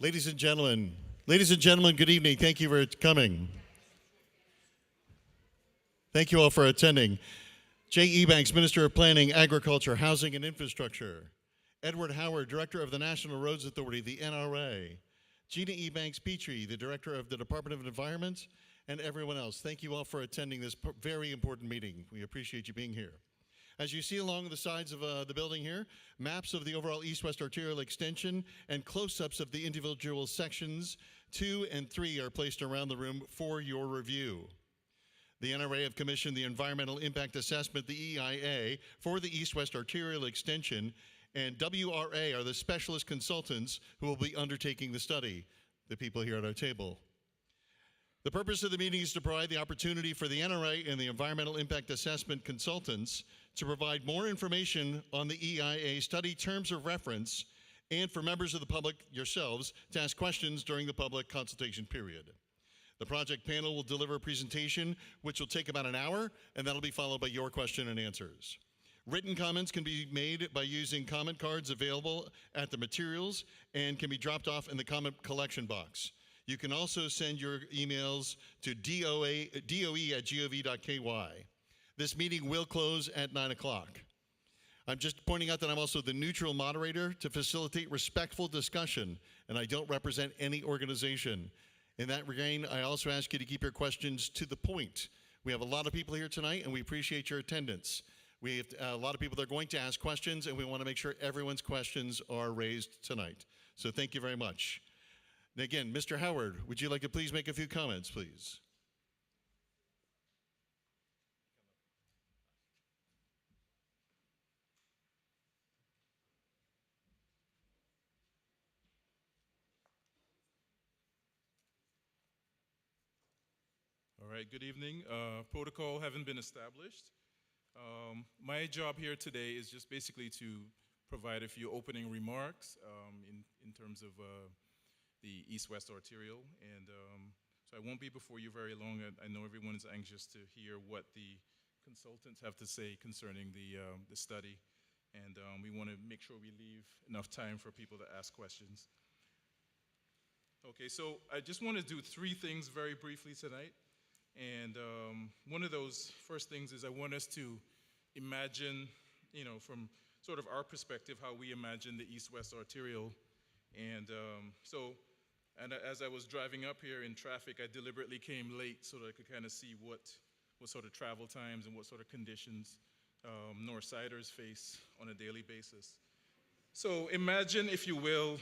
Ladies and gentlemen, good evening. Thank you for coming. Thank you all for attending. Jay Ebanks, Minister of Planning, Agriculture, Housing, and Infrastructure. Edward Howard, Director of the National Roads Authority, the NRA. Gina Ebanks Petrie, the Director of the Department of Environment, and everyone else. Thank you all for attending this very important meeting. We appreciate you being here. As you see along the sides of the building here, maps of the overall east-west arterial extension and close-ups of the individual sections 2 and 3 are placed around the room for your review. The NRA have commissioned the Environmental Impact Assessment, the EIA, for the east-west arterial extension, and WRA are the specialist consultants who will be undertaking the study, the people here at our table. The purpose of the meeting is to provide the opportunity for the NRA and the Environmental Impact Assessment consultants to provide more information on the EIA study terms of reference and for members of the public, yourselves, to ask questions during the public consultation period. The project panel will deliver a presentation which will take about an hour, and that'll be followed by your question and answers. Written comments can be made by using comment cards available at the materials and can be dropped off in the comment collection box. You can also send your emails to doe@gov.ky. This meeting will close at 9 o'clock. I'm just pointing out that I'm also the neutral moderator to facilitate respectful discussion, and I don't represent any organization. In that regard, I also ask you to keep your questions to the point. We have a lot of people here tonight, and we appreciate your attendance. We have a lot of people that are going to ask questions, and we want to make sure everyone's questions are raised tonight. So thank you very much. And again, Mr. Howard, would you like to please make a few comments, please? All right, good evening. Protocol haven't been established. My job here today is just basically to provide a few opening remarks in terms of the East-West Arterial. And so I won't be before you very long. I know everyone is anxious to hear what the consultants have to say concerning the study. And we want to make sure we leave enough time for people to ask questions. Okay, so I just want to do 3 things very briefly tonight. And one of those first things is I want us to imagine, from sort of our perspective, how we imagine the East-West Arterial. And as I was driving up here in traffic, I deliberately came late so that I could kind of see what sort of travel times and what sort of conditions Northsiders face on a daily basis. So imagine, if you will,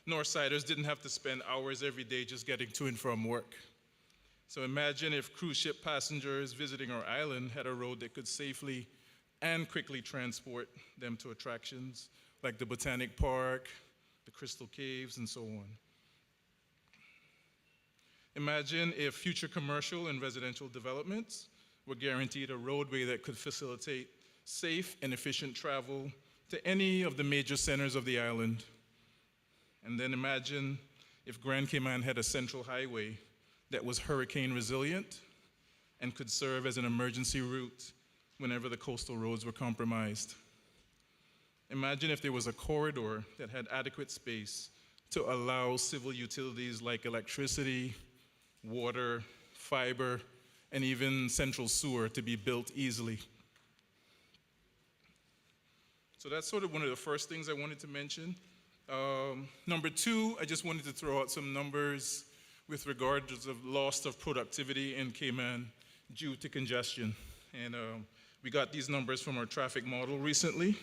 Northsiders didn't have to spend hours every day just getting to and from work. So imagine if cruise ship passengers visiting our island had a road that could safely and quickly transport them to attractions like the Botanic Park, the Crystal Caves, and so on. Imagine if future commercial and residential developments were guaranteed a roadway that could facilitate safe and efficient travel to any of the major centers of the island. And then imagine if Grand Cayman had a central highway that was hurricane resilient and could serve as an emergency route whenever the coastal roads were compromised. Imagine if there was a corridor that had adequate space to allow civil utilities like electricity, water, fiber, and even central sewer to be built easily. So that's sort of one of the first things I wanted to mention. Number 2, I just wanted to throw out some numbers with regard to the loss of productivity in Cayman due to congestion. And we got these numbers from our traffic model recently.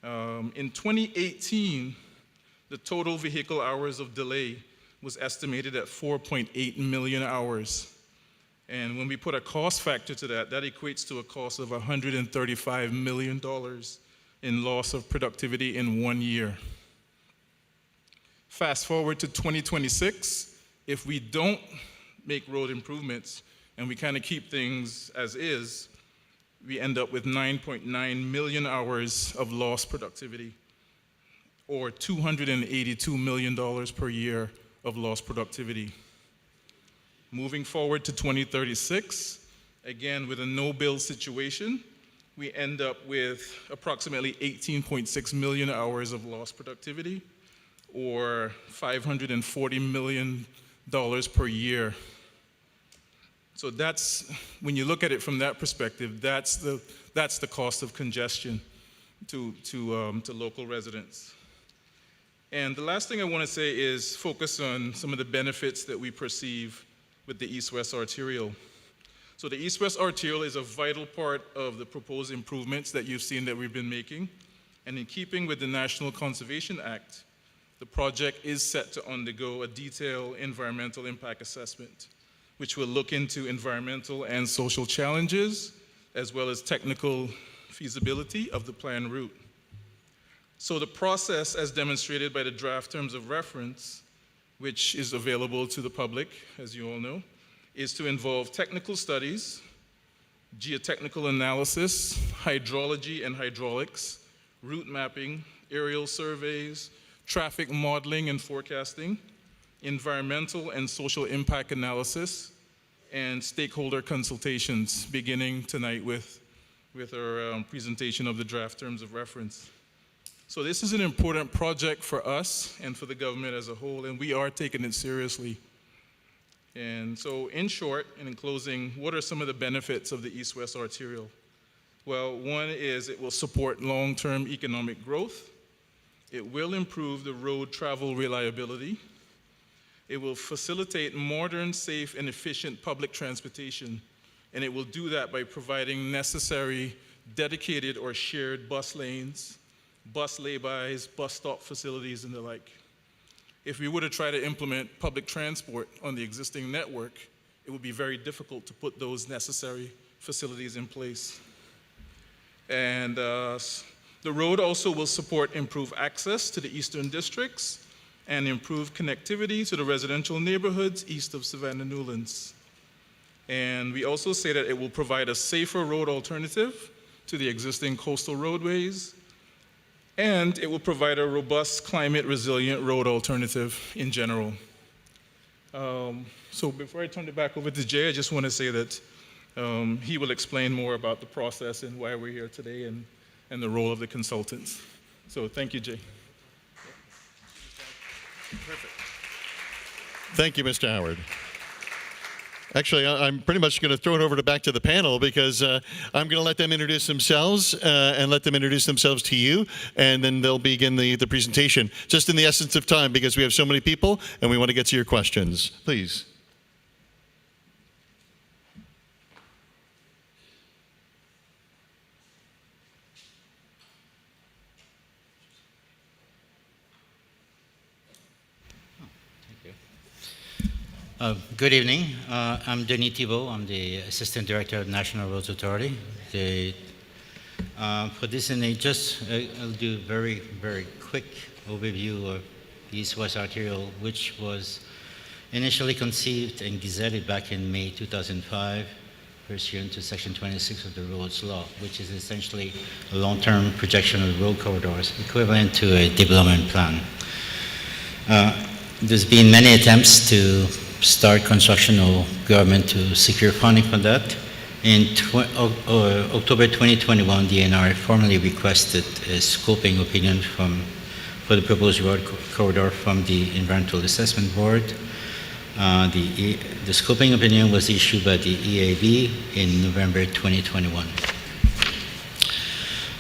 In 2018, the total vehicle hours of delay was estimated at 4.8 million hours. And when we put a cost factor to that, that equates to a cost of $135 million in loss of productivity in 1 year. Fast forward to 2026, if we don't make road improvements and we kind of keep things as is, we end up with 9.9 million hours of lost productivity, or $282 million per year of lost productivity. Moving forward to 2036, again with a no-build situation, we end up with approximately 18.6 million hours of lost productivity, or $540 million per year. So that's, when you look at it from that perspective, that's the cost of congestion to local residents. And the last thing I want to say is focus on some of the benefits that we perceive with the East-West Arterial. So the East-West Arterial is a vital part of the proposed improvements that you've seen that we've been making. And in keeping with the National Conservation Act, the project is set to undergo a detailed environmental impact assessment, which will look into environmental and social challenges, as well as technical feasibility of the planned route. So the process, as demonstrated by the draft terms of reference, which is available to the public, as you all know, is to involve technical studies, geotechnical analysis, hydrology and hydraulics, route mapping, aerial surveys, traffic modeling and forecasting, environmental and social impact analysis, and stakeholder consultations, beginning tonight with our presentation of the draft terms of reference. So this is an important project for us and for the government as a whole, and we are taking it seriously. And so in short, and in closing, what are some of the benefits of the East-West Arterial? Well, one is it will support long-term economic growth. It will improve the road travel reliability. It will facilitate modern, safe, and efficient public transportation. And it will do that by providing necessary dedicated or shared bus lanes, bus laybys, bus stop facilities, and the like. If we were to try to implement public transport on the existing network, it would be very difficult to put those necessary facilities in place. And the road also will support improved access to the eastern districts and improve connectivity to the residential neighborhoods east of Savannah Newlands. And we also say that it will provide a safer road alternative to the existing coastal roadways, and it will provide a robust, climate-resilient road alternative in general. So before I turn it back over to Jay, I just want to say that he will explain more about the process and why we're here today and the role of the consultants. So thank you, Jay. Perfect. Thank you, Mr. Howard. Actually, I'm pretty much going to throw it back to the panel because I'm going to let them introduce themselves and let them introduce themselves to you, and then they'll begin the presentation, just in the essence of time because we have so many people and we want to get to your questions. Please. Good evening. I'm Denis Thibault. I'm the Assistant Director of National Roads Authority. For this, I'll do a very, very quick overview of the East-West Arterial, which was initially conceived and gazetted back in May 2005, pursuant to Section 26 of the Roads Law, which is essentially a long-term projection of road corridors, equivalent to a development plan. There's been many attempts to start construction or government to secure funding for that. In October 2021, the NR formally requested a scoping opinion for the proposed road corridor from the Environmental Assessment Board. The scoping opinion was issued by the EAB in November 2021.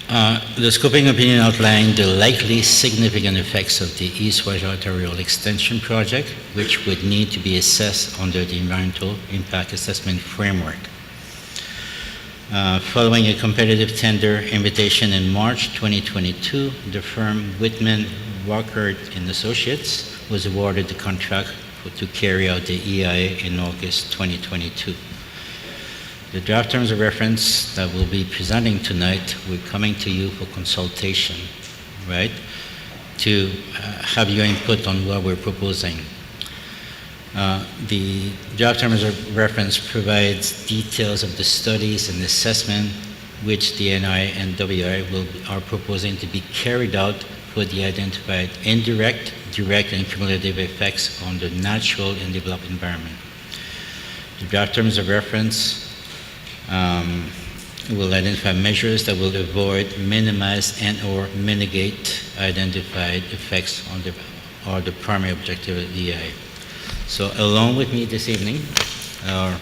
The scoping opinion outlined the likely significant effects of the East-West Arterial Extension project, which would need to be assessed under the Environmental Impact Assessment Framework. Following a competitive tender invitation in March 2022, the firm Whitman, Walker & Associates was awarded the contract to carry out the EIA in August 2022. The draft terms of reference that we'll be presenting tonight, we're coming to you for consultation, right? To have your input on what we're proposing. The draft terms of reference provides details of the studies and assessment which the NI and WI are proposing to be carried out for the identified indirect, direct, and cumulative effects on the natural and developed environment. The draft terms of reference will identify measures that will avoid, minimize, and/or mitigate identified effects are the primary objective of the EIA. So along with me this evening are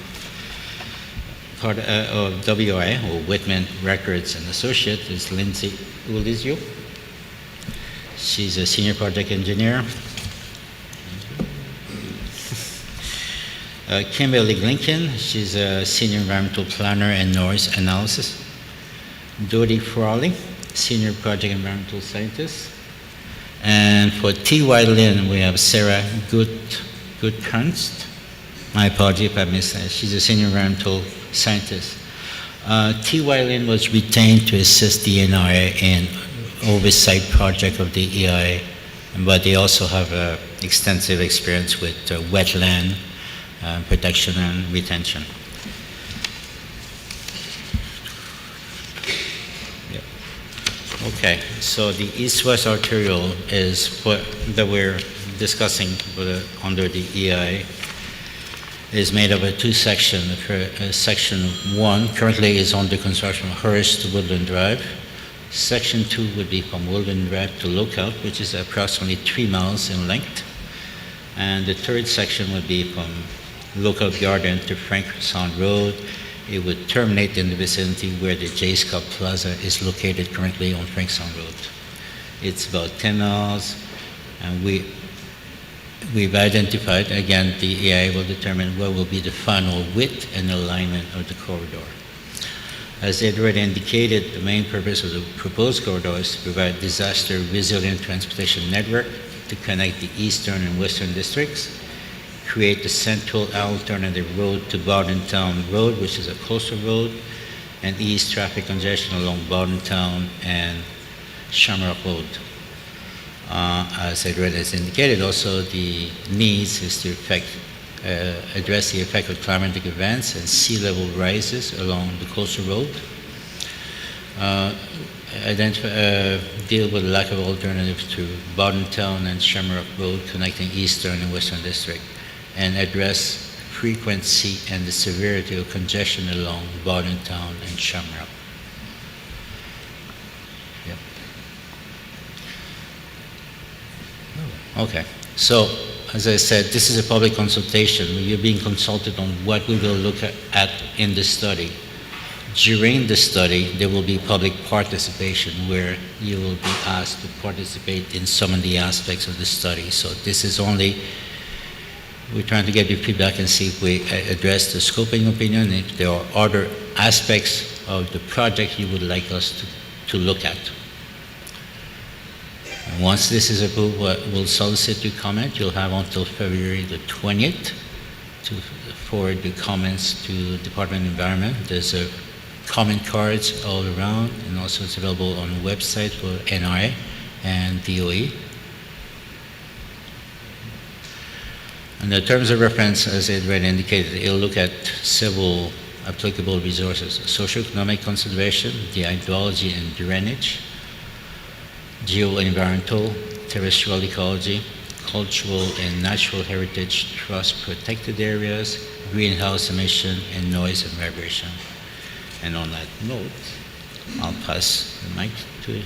part of WI, or Whitman Records and Associates, is Lindsay Ulizio. She's a senior project engineer. Kimberly Lincoln, she's a senior environmental planner and noise analysis. Dodie Frawley, senior project environmental scientist. And for T.Y. Lin, we have Sarah Goodkunst. My apology if I missed that. She's a senior environmental scientist. T.Y. Lin was retained to assist the NRA in oversight project of the EIA, but they also have extensive experience with wetland protection and retention. Yep. Okay, so the east-west arterial is what that we're discussing under the EIA is made up of two sections. Section 1 currently is under construction from Hurst to Woodland Drive. Section 2 would be from Woodland Drive to Lookout, which is approximately 3 miles in length. And the third section would be from Lookout Garden to Frank Sound Road. It would terminate in the vicinity where the J. Scott Plaza is located currently on Frank Sound Road. It's about 10 miles, and we've identified, again, the EIA will determine what will be the final width and alignment of the corridor. As Edward indicated, the main purpose of the proposed corridor is to provide disaster-resilient transportation network to connect the eastern and western districts, create the central alternative road to Bordentown Road, which is a coastal road, and ease traffic congestion along Bordentown and Shamrock Road. As Edward has indicated, also the needs is to address the effect of climatic events and sea level rises along the coastal road, deal with the lack of alternatives to Bordentown and Shamrock Road connecting eastern and western district, and address frequency and the severity of congestion along Bordentown and Shamrock. Yep. Okay, so as I said, this is a public consultation. You're being consulted on what we will look at in the study. During the study, there will be public participation where you will be asked to participate in some of the aspects of the study. So this is only, we're trying to get your feedback and see if we address the scoping opinion, if there are other aspects of the project you would like us to look at. And once this is approved, we'll solicit your comment. You'll have until February the 20th to forward the comments to Department of Environment. There's a comment cards all around, and also it's available on the website for NRA and DOE. And the terms of reference, as Edward indicated, it'll look at several applicable resources: socioeconomic conservation, the hydrology and drainage, geo-environmental, terrestrial ecology, cultural and natural heritage trust protected areas, greenhouse emission, and noise and vibration. And on that note, I'll pass the mic to you.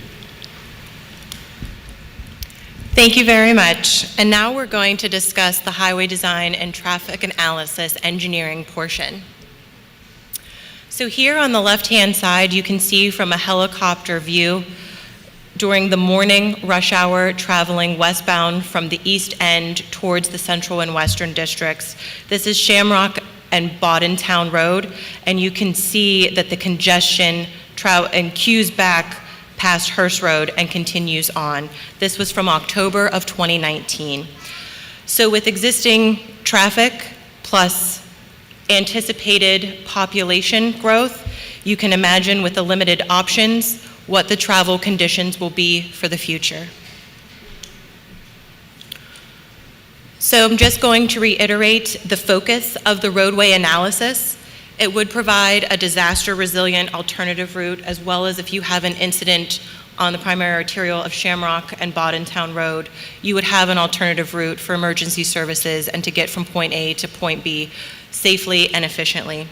Thank you very much. And now we're going to discuss the highway design and traffic analysis engineering portion. So here on the left-hand side, you can see from a helicopter view during the morning rush hour traveling westbound from the east end towards the central and western districts. This is Shamrock and Bordentown Road, and you can see that the congestion and queues back past Hurst Road and continues on. This was from October of 2019. So with existing traffic plus anticipated population growth, you can imagine with the limited options what the travel conditions will be for the future. So I'm just going to reiterate the focus of the roadway analysis. It would provide a disaster-resilient alternative route, as well as if you have an incident on the primary arterial of Shamrock and Bordentown Road, you would have an alternative route for emergency services and to get from point A to point B safely and efficiently.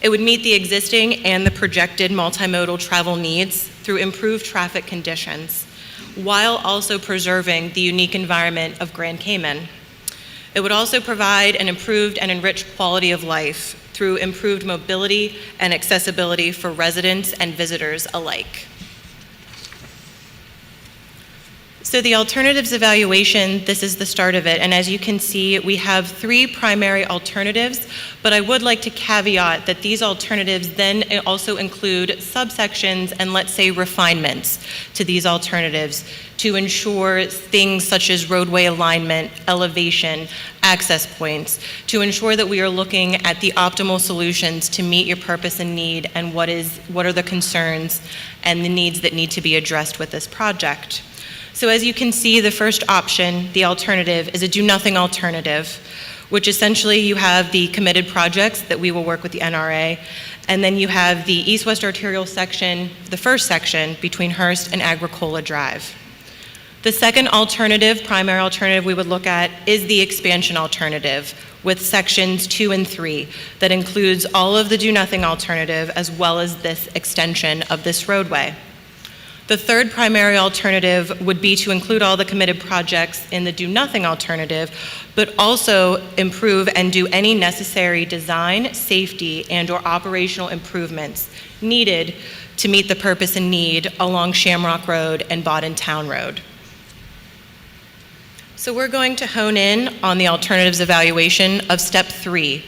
It would meet the existing and the projected multimodal travel needs through improved traffic conditions. while also preserving the unique environment of Grand Cayman. It would also provide an improved and enriched quality of life through improved mobility and accessibility for residents and visitors alike. So the alternatives evaluation, this is the start of it, and as you can see, we have 3 primary alternatives, but I would like to caveat that these alternatives then also include subsections and, let's say, refinements to these alternatives to ensure things such as roadway alignment, elevation, access points, to ensure that we are looking at the optimal solutions to meet your purpose and need and what are the concerns and the needs that need to be addressed with this project. So as you can see, the first option, the alternative, is a do-nothing alternative, which essentially you have the committed projects that we will work with the NRA, and then you have the east-west arterial section, the first section, between Hearst and Agricola Drive. The second alternative, primary alternative we would look at, is the expansion alternative, with sections 2 and 3, that includes all of the do-nothing alternative as well as this extension of this roadway. The third primary alternative would be to include all the committed projects in the do-nothing alternative, but also improve and do any necessary design, safety, and/or operational improvements needed to meet the purpose and need along Shamrock Road and Bodden Town Road. So we're going to hone in on the alternatives evaluation of step 3.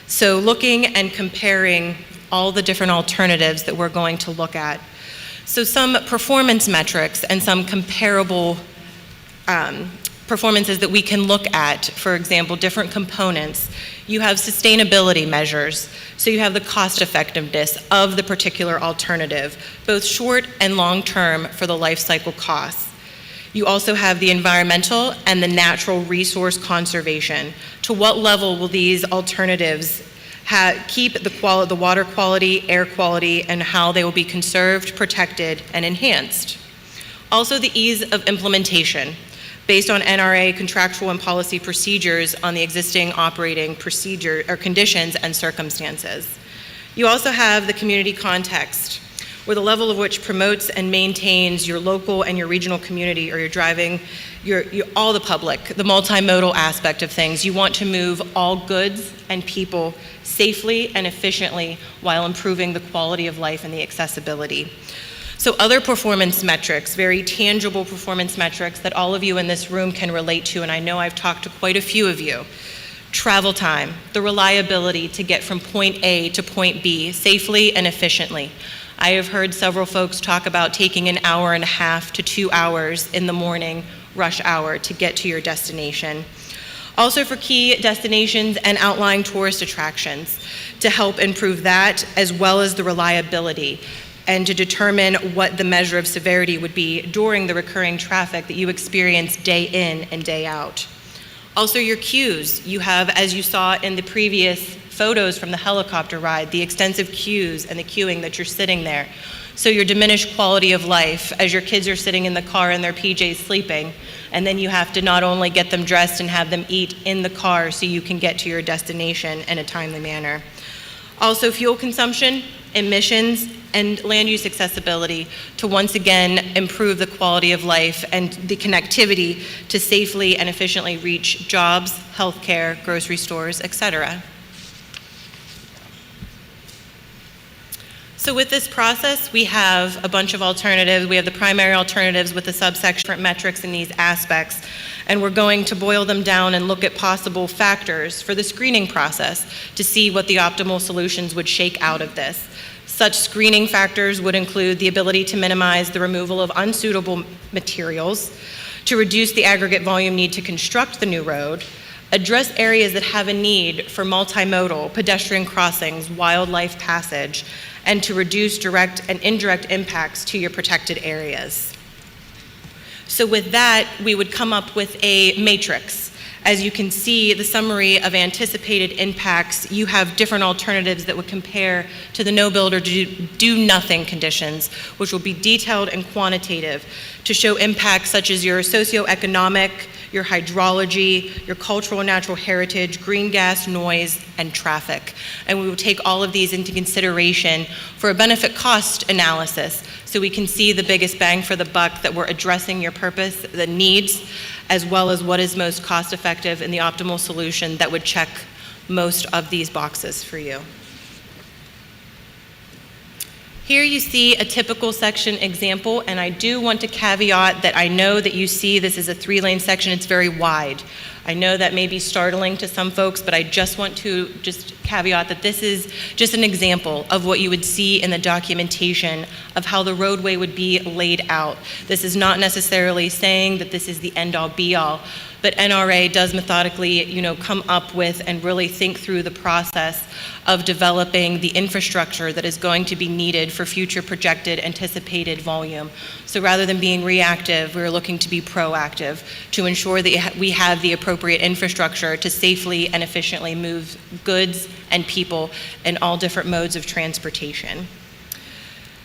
So looking and comparing all the different alternatives that we're going to look at. So some performance metrics and some comparable performances that we can look at, for example, different components. You have sustainability measures, so you have the cost effectiveness of the particular alternative, both short and long term for the life cycle costs. You also have the environmental and the natural resource conservation. To what level will these alternatives keep the water quality, air quality, and how they will be conserved, protected, and enhanced. Also, the ease of implementation, based on NRA contractual and policy procedures on the existing operating procedure or conditions and circumstances. You also have the community context, where the level of which promotes and maintains your local and your regional community, or you're driving all the public, the multimodal aspect of things. You want to move all goods and people safely and efficiently while improving the quality of life and the accessibility. So other performance metrics, very tangible performance metrics that all of you in this room can relate to, and I know I've talked to quite a few of you. Travel time, the reliability to get from point A to point B safely and efficiently. I have heard several folks talk about taking an hour and a half to 2 hours in the morning rush hour to get to your destination. Also for key destinations and outlying tourist attractions to help improve that, as well as the reliability, and to determine what the measure of severity would be during the recurring traffic that you experience day in and day out. Also your queues. You have, as you saw in the previous photos from the helicopter ride, the extensive queues and the queuing that you're sitting there. So your diminished quality of life as your kids are sitting in the car in their PJs sleeping, and then you have to not only get them dressed and have them eat in the car so you can get to your destination in a timely manner. Also fuel consumption, emissions, and land use accessibility to once again improve the quality of life and the connectivity to safely and efficiently reach jobs, healthcare, grocery stores, etc. So with this process, we have a bunch of alternatives. We have the primary alternatives with the subsection metrics in these aspects, and we're going to boil them down and look at possible factors for the screening process to see what the optimal solutions would shake out of this. Such screening factors would include the ability to minimize the removal of unsuitable materials, to reduce the aggregate volume need to construct the new road, address areas that have a need for multimodal, pedestrian crossings, wildlife passage, and to reduce direct and indirect impacts to your protected areas. So with that, we would come up with a matrix. As you can see, the summary of anticipated impacts, you have different alternatives that would compare to the no build or do nothing conditions, which will be detailed and quantitative to show impacts such as your socioeconomic, your hydrology, your cultural and natural heritage, green gas, noise, and traffic. And we will take all of these into consideration for a benefit cost analysis so we can see the biggest bang for the buck, that we're addressing your purpose, the needs, as well as what is most cost effective and the optimal solution that would check most of these boxes for you. Here you see a typical section example, and I do want to caveat that I know that you see this is a 3-lane section. It's very wide. I know that may be startling to some folks, but I just want to caveat that this is just an example of what you would see in the documentation of how the roadway would be laid out. This is not necessarily saying that this is the end-all be-all, but NRA does methodically, come up with and really think through the process of developing the infrastructure that is going to be needed for future projected anticipated volume. So rather than being reactive, we're looking to be proactive to ensure that we have the appropriate infrastructure to safely and efficiently move goods and people in all different modes of transportation.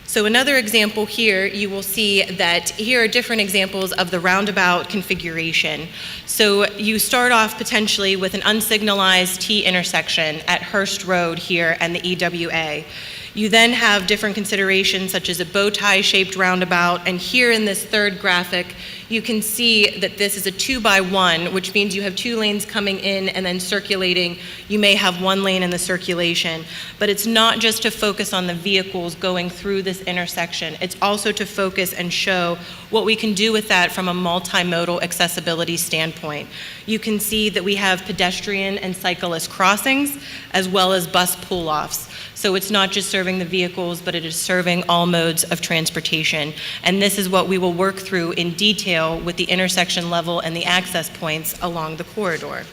So another example here, you will see that here are different examples of the roundabout configuration. So you start off potentially with an unsignalized T intersection at Hurst Road here and the EWA. You then have different considerations such as a bow tie shaped roundabout, and here in this third graphic you can see that this is a 2x1, which means you have 2 lanes coming in and then circulating. You may have 1 lane in the circulation, but it's not just to focus on the vehicles going through this intersection. It's also to focus and show what we can do with that from a multimodal accessibility standpoint. You can see that we have pedestrian and cyclist crossings as well as bus pull-offs. So it's not just serving the vehicles, but it is serving all modes of transportation. And this is what we will work through in detail with the intersection level and the access points along the corridor.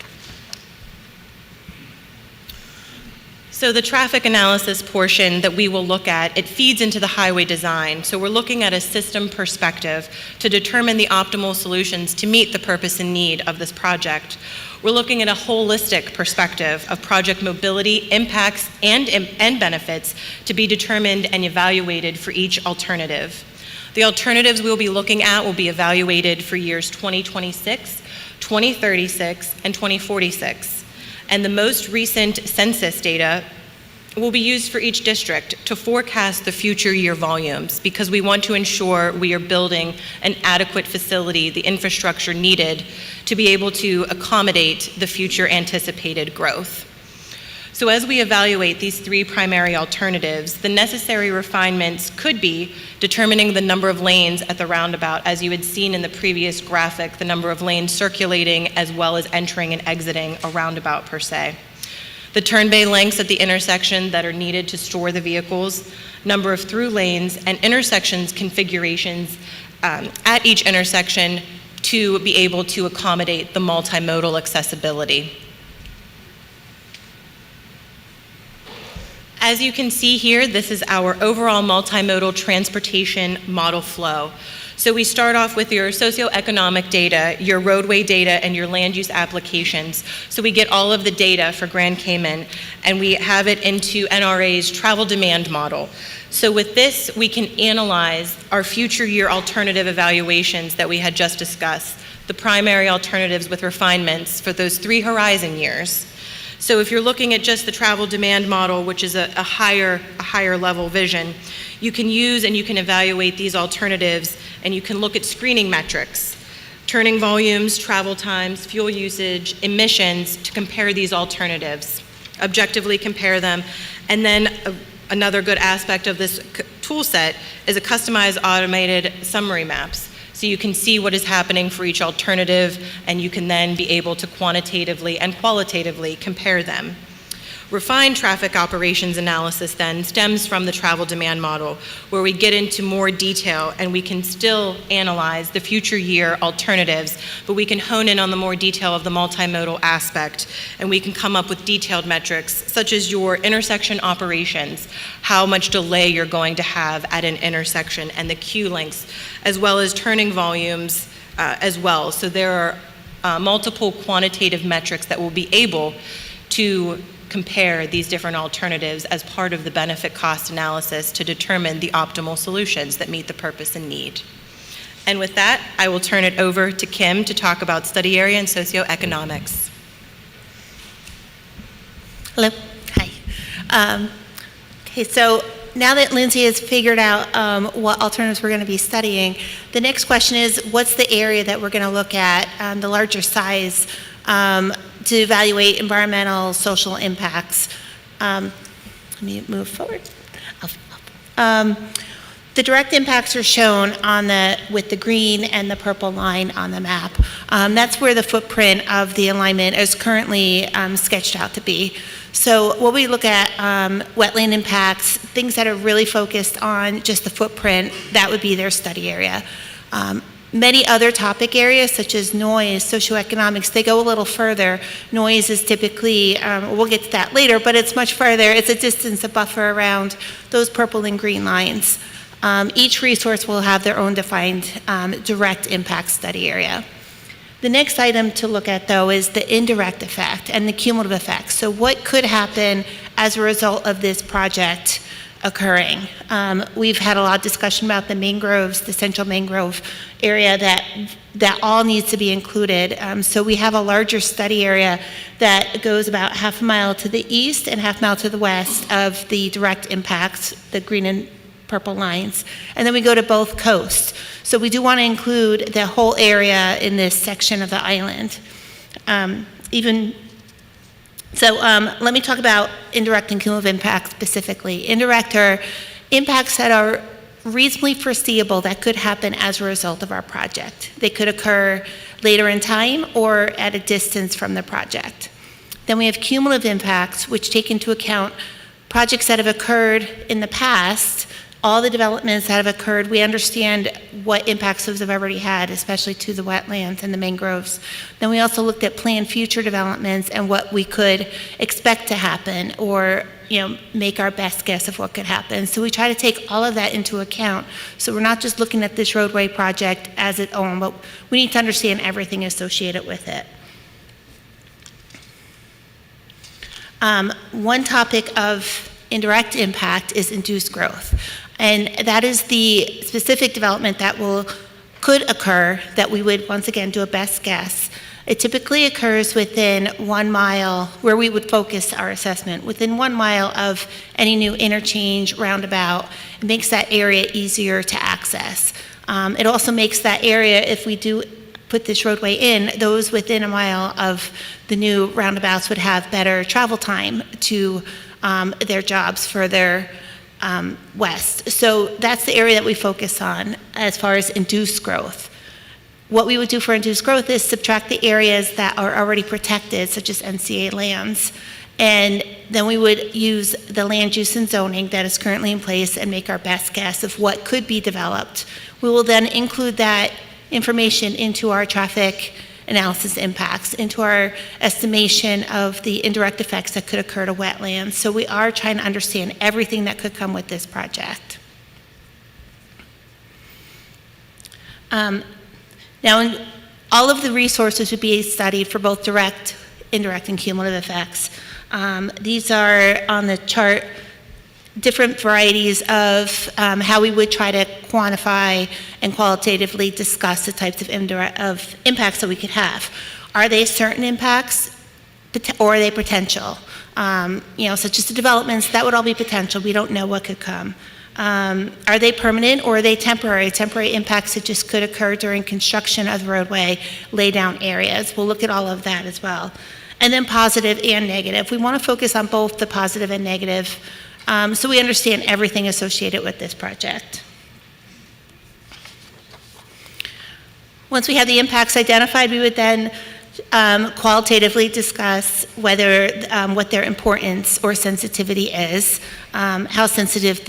So the traffic analysis portion that we will look at, it feeds into the highway design. So we're looking at a system perspective to determine the optimal solutions to meet the purpose and need of this project. We're looking at a holistic perspective of project mobility, impacts, and benefits to be determined and evaluated for each alternative. The alternatives we'll be looking at will be evaluated for years 2026, 2036, and 2046. And the most recent census data will be used for each district to forecast the future year volumes, because we want to ensure we are building an adequate facility, the infrastructure needed to be able to accommodate the future anticipated growth. So as we evaluate these 3 primary alternatives, the necessary refinements could be determining the number of lanes at the roundabout, as you had seen in the previous graphic, the number of lanes circulating as well as entering and exiting a roundabout per se. The turn bay lengths at the intersection that are needed to store the vehicles, number of through lanes, and intersections configurations at each intersection to be able to accommodate the multimodal accessibility. As you can see here, this is our overall multimodal transportation model flow. So we start off with your socioeconomic data, your roadway data, and your land use applications. So we get all of the data for Grand Cayman, and we have it into NRA's travel demand model. So with this, we can analyze our future year alternative evaluations that we had just discussed, the primary alternatives with refinements for those 3 horizon years. So if you're looking at just the travel demand model, which is a higher level vision, you can use and you can evaluate these alternatives, and you can look at screening metrics, turning volumes, travel times, fuel usage, emissions, to compare these alternatives, objectively compare them. And then another good aspect of this tool set is a customized automated summary maps. So you can see what is happening for each alternative, and you can then be able to quantitatively and qualitatively compare them. Refined traffic operations analysis then stems from the travel demand model, where we get into more detail and we can still analyze the future year alternatives, but we can hone in on the more detail of the multimodal aspect, and we can come up with detailed metrics such as your intersection operations, how much delay you're going to have at an intersection, and the queue lengths, as well as turning volumes as well. So there are multiple quantitative metrics that will be able to compare these different alternatives as part of the benefit cost analysis to determine the optimal solutions that meet the purpose and need. And with that, I will turn it over to Kim to talk about study area and socioeconomics. Hello. Hi. Okay, so now that Lindsay has figured out what alternatives we're going to be studying, the next question is, what's the area that we're going to look at, the larger size, to evaluate environmental, social impacts? Let me move forward. The direct impacts are shown on with the green and the purple line on the map. That's where the footprint of the alignment is currently sketched out to be. So what we look at, wetland impacts, things that are really focused on just the footprint, that would be their study area. Many other topic areas, such as noise, socioeconomics, they go a little further. Noise is typically, we'll get to that later, but it's much further. It's a distance, a buffer around those purple and green lines. Each resource will have their own defined direct impact study area. The next item to look at, though, is the indirect effect and the cumulative effect. So what could happen as a result of this project occurring? We've had a lot of discussion about the mangroves, the central mangrove area that all needs to be included. So we have a larger study area that goes about half a mile to the east and half a mile to the west of the direct impacts, the green and purple lines. And then we go to both coasts. So we do want to include the whole area in this section of the island. Let me talk about indirect and cumulative impacts specifically. Indirect are impacts that are reasonably foreseeable that could happen as a result of our project. They could occur later in time or at a distance from the project. Then we have cumulative impacts, which take into account projects that have occurred in the past, all the developments that have occurred. We understand what impacts those have already had, especially to the wetlands and the mangroves. Then we also looked at planned future developments and what we could expect to happen, or make our best guess of what could happen. So we try to take all of that into account. So we're not just looking at this roadway project as its own, but we need to understand everything associated with it. One topic of indirect impact is induced growth. And that is the specific development that could occur that we would, once again, do a best guess. It typically occurs within 1 mile, where we would focus our assessment, within 1 mile of any new interchange, roundabout. It makes that area easier to access. It also makes that area, if we do put this roadway in, those within 1 mile of the new roundabouts would have better travel time to their jobs further west. So that's the area that we focus on as far as induced growth. What we would do for induced growth is subtract the areas that are already protected, such as NCA lands, and then we would use the land use and zoning that is currently in place and make our best guess of what could be developed. We will then include that information into our traffic analysis impacts, into our estimation of the indirect effects that could occur to wetlands. So we are trying to understand everything that could come with this project. Now, all of the resources would be studied for both direct, indirect, and cumulative effects. These are on the chart, different varieties of how we would try to quantify and qualitatively discuss the types of impacts that we could have. Are they certain impacts, or are they potential? Such as the developments, that would all be potential. We don't know what could come. Are they permanent, or are they temporary? Temporary impacts that just could occur during construction of the roadway, lay down areas. We'll look at all of that as well. And then positive and negative. We want to focus on both the positive and negative, so we understand everything associated with this project. Once we have the impacts identified, we would then qualitatively discuss whether what their importance or sensitivity is, how sensitive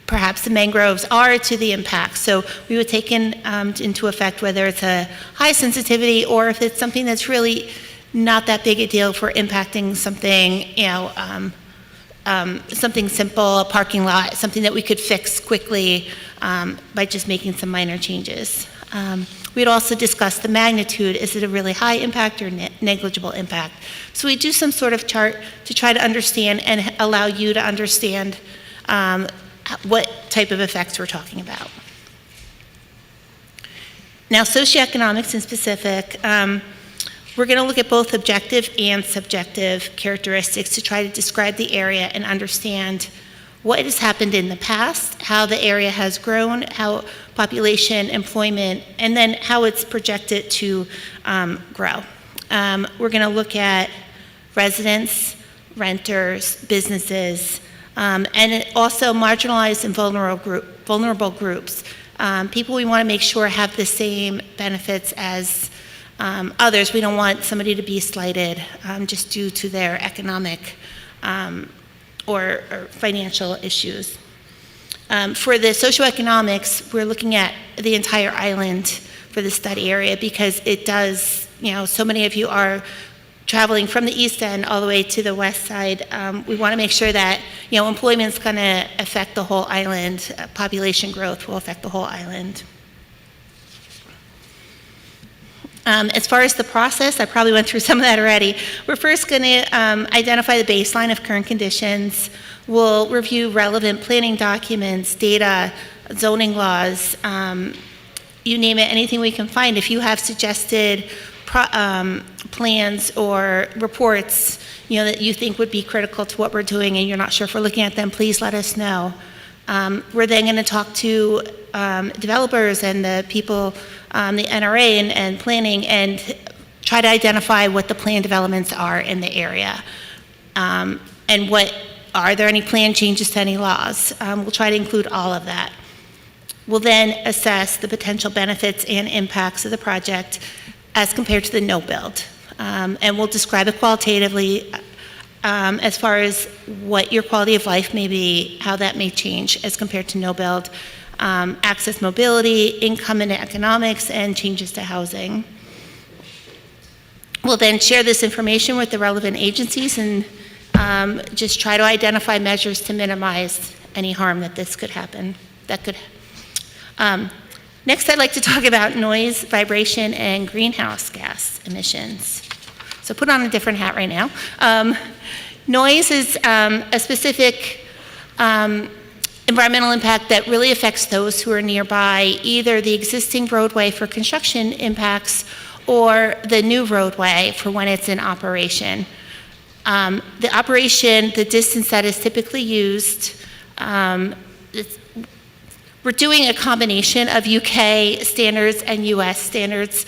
perhaps the mangroves are to the impacts. So we would take into effect whether it's a high sensitivity or if it's something that's really not that big a deal for impacting something, something simple, a parking lot, something that we could fix quickly by just making some minor changes. We'd also discuss the magnitude. Is it a really high impact or negligible impact? So we do some sort of chart to try to understand and allow you to understand what type of effects we're talking about. Now, socioeconomics in specific, we're going to look at both objective and subjective characteristics to try to describe the area and understand what has happened in the past, how the area has grown, how population, employment, and then how it's projected to grow. We're going to look at residents, renters, businesses, and also marginalized and vulnerable groups. People we want to make sure have the same benefits as others. We don't want somebody to be slighted just due to their economic or financial issues. For the socioeconomics, we're looking at the entire island for the study area because it does, so many of you are traveling from the east end all the way to the west side. We want to make sure that, employment's going to affect the whole island. Population growth will affect the whole island. As far as the process, I probably went through some of that already. We're first going to identify the baseline of current conditions. We'll review relevant planning documents, data, zoning laws, you name it, anything we can find. If you have suggested plans or reports, that you think would be critical to what we're doing and you're not sure if we're looking at them, please let us know. We're then going to talk to developers and the people, the NRA and planning, and try to identify what the plan developments are in the area. And are there any plan changes to any laws? We'll try to include all of that. We'll then assess the potential benefits and impacts of the project as compared to the no build. And we'll describe it qualitatively as far as what your quality of life may be, how that may change as compared to no build, access, mobility, income and economics, and changes to housing. We'll then share this information with the relevant agencies and just try to identify measures to minimize any harm that this could happen. Next, I'd like to talk about noise, vibration, and greenhouse gas emissions. So put on a different hat right now. Noise is a specific environmental impact that really affects those who are nearby, either the existing roadway for construction impacts or the new roadway for when it's in operation. The operation, the distance that is typically used, we're doing a combination of UK standards and US standards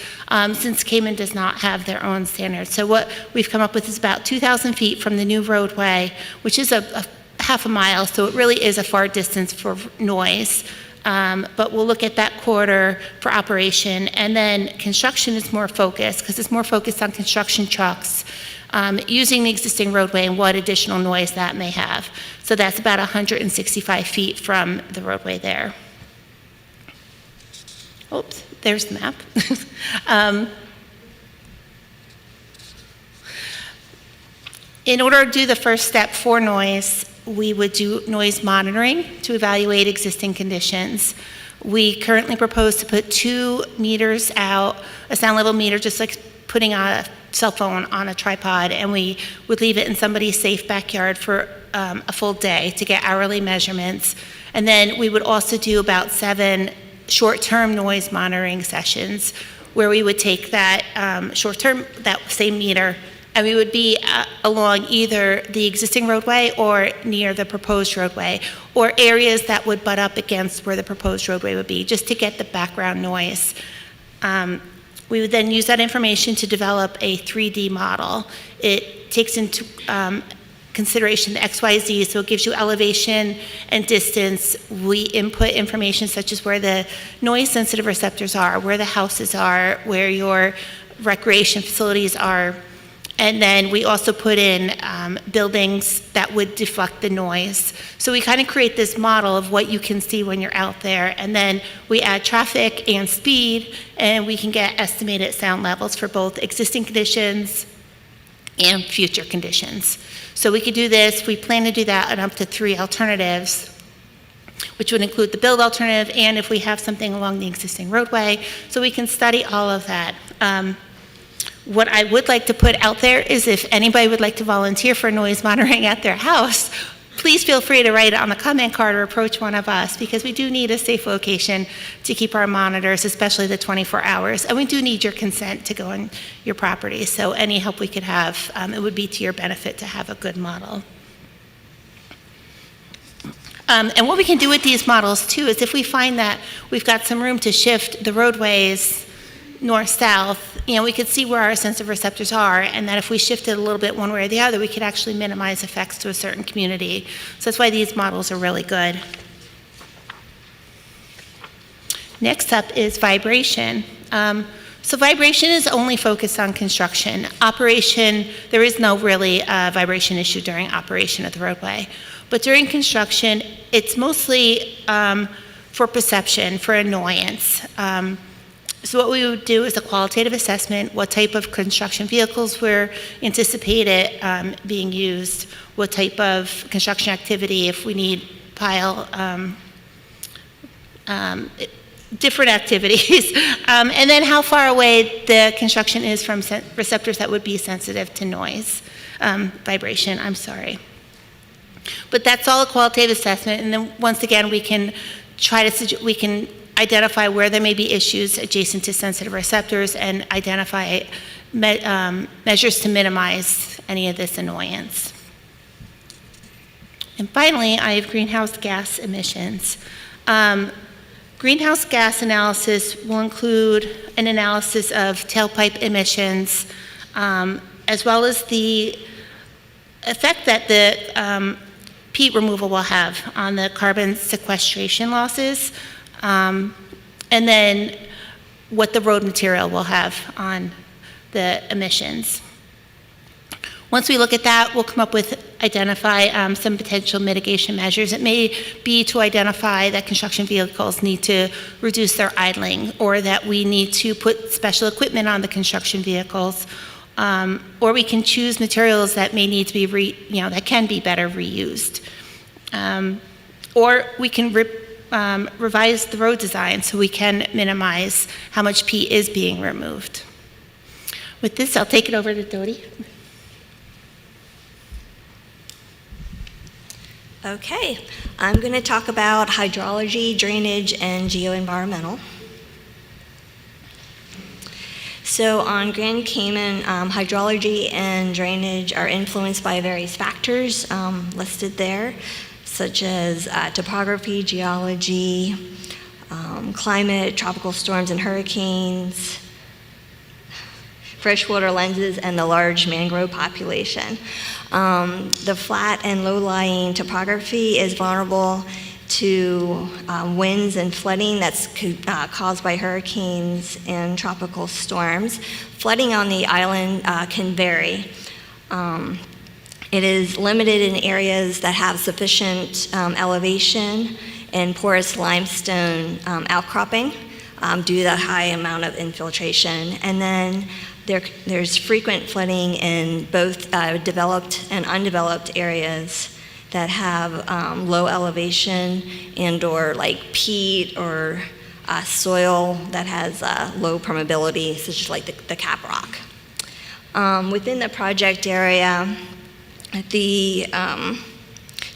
since Cayman does not have their own standards. So what we've come up with is about 2,000 feet from the new roadway, which is a half a mile, so it really is a far distance for noise. But we'll look at that corridor for operation, and then construction is more focused because it's more focused on construction trucks using the existing roadway and what additional noise that may have. So that's about 165 feet from the roadway there. Oops, there's the map. In order to do the first step for noise, we would do noise monitoring to evaluate existing conditions. We currently propose to put 2 meters out, a sound level meter, just like putting a cell phone on a tripod, and we would leave it in somebody's safe backyard for a full day to get hourly measurements. And then we would also do about 7 short-term noise monitoring sessions where we would take that short-term, that same meter, and we would be along either the existing roadway or near the proposed roadway, or areas that would butt up against where the proposed roadway would be, just to get the background noise. We would then use that information to develop a 3D model. It takes into consideration the XYZ, so it gives you elevation and distance. We input information such as where the noise-sensitive receptors are, where the houses are, where your recreation facilities are, and then we also put in buildings that would deflect the noise. So we kind of create this model of what you can see when you're out there, and then we add traffic and speed, and we can get estimated sound levels for both existing conditions and future conditions. So we could do this, we plan to do that on up to 3 alternatives, which would include the build alternative and if we have something along the existing roadway, so we can study all of that. What I would like to put out there is if anybody would like to volunteer for noise monitoring at their house, please feel free to write it on the comment card or approach one of us, because we do need a safe location to keep our monitors, especially the 24 hours. And we do need your consent to go on your property. So any help we could have, it would be to your benefit to have a good model. And what we can do with these models too is if we find that we've got some room to shift the roadways north-south, we could see where our sensitive receptors are, and that if we shifted a little bit one way or the other, we could actually minimize effects to a certain community. So that's why these models are really good. Next up is vibration. So vibration is only focused on construction. Operation, there is no really vibration issue during operation of the roadway. But during construction, it's mostly for perception, for annoyance. So what we would do is a qualitative assessment, what type of construction vehicles were anticipated being used, what type of construction activity, if we need pile, different activities, and then how far away the construction is from receptors that would be sensitive to noise, vibration, I'm sorry. But that's all a qualitative assessment, and then once again, we can identify where there may be issues adjacent to sensitive receptors and identify measures to minimize any of this annoyance. And finally, I have greenhouse gas emissions. Greenhouse gas analysis will include an analysis of tailpipe emissions, as well as the effect that the peat removal will have on the carbon sequestration losses, and then what the road material will have on the emissions. Once we look at that, we'll come up with, identify some potential mitigation measures. It may be to identify that construction vehicles need to reduce their idling, or that we need to put special equipment on the construction vehicles, or we can choose materials that may need to be, that can be better reused. Or we can revise the road design so we can minimize how much peat is being removed. With this, I'll take it over to Dodie. Okay, I'm going to talk about hydrology, drainage, and geoenvironmental. So on Grand Cayman, hydrology and drainage are influenced by various factors listed there, such as topography, geology, climate, tropical storms and hurricanes, freshwater lenses, and the large mangrove population. The flat and low-lying topography is vulnerable to winds and flooding that's caused by hurricanes and tropical storms. Flooding on the island can vary. It is limited in areas that have sufficient elevation and porous limestone outcropping due to the high amount of infiltration. And then there's frequent flooding in both developed and undeveloped areas that have low elevation and or like peat or soil that has low permeability, such as like the cap rock. Within the project area, the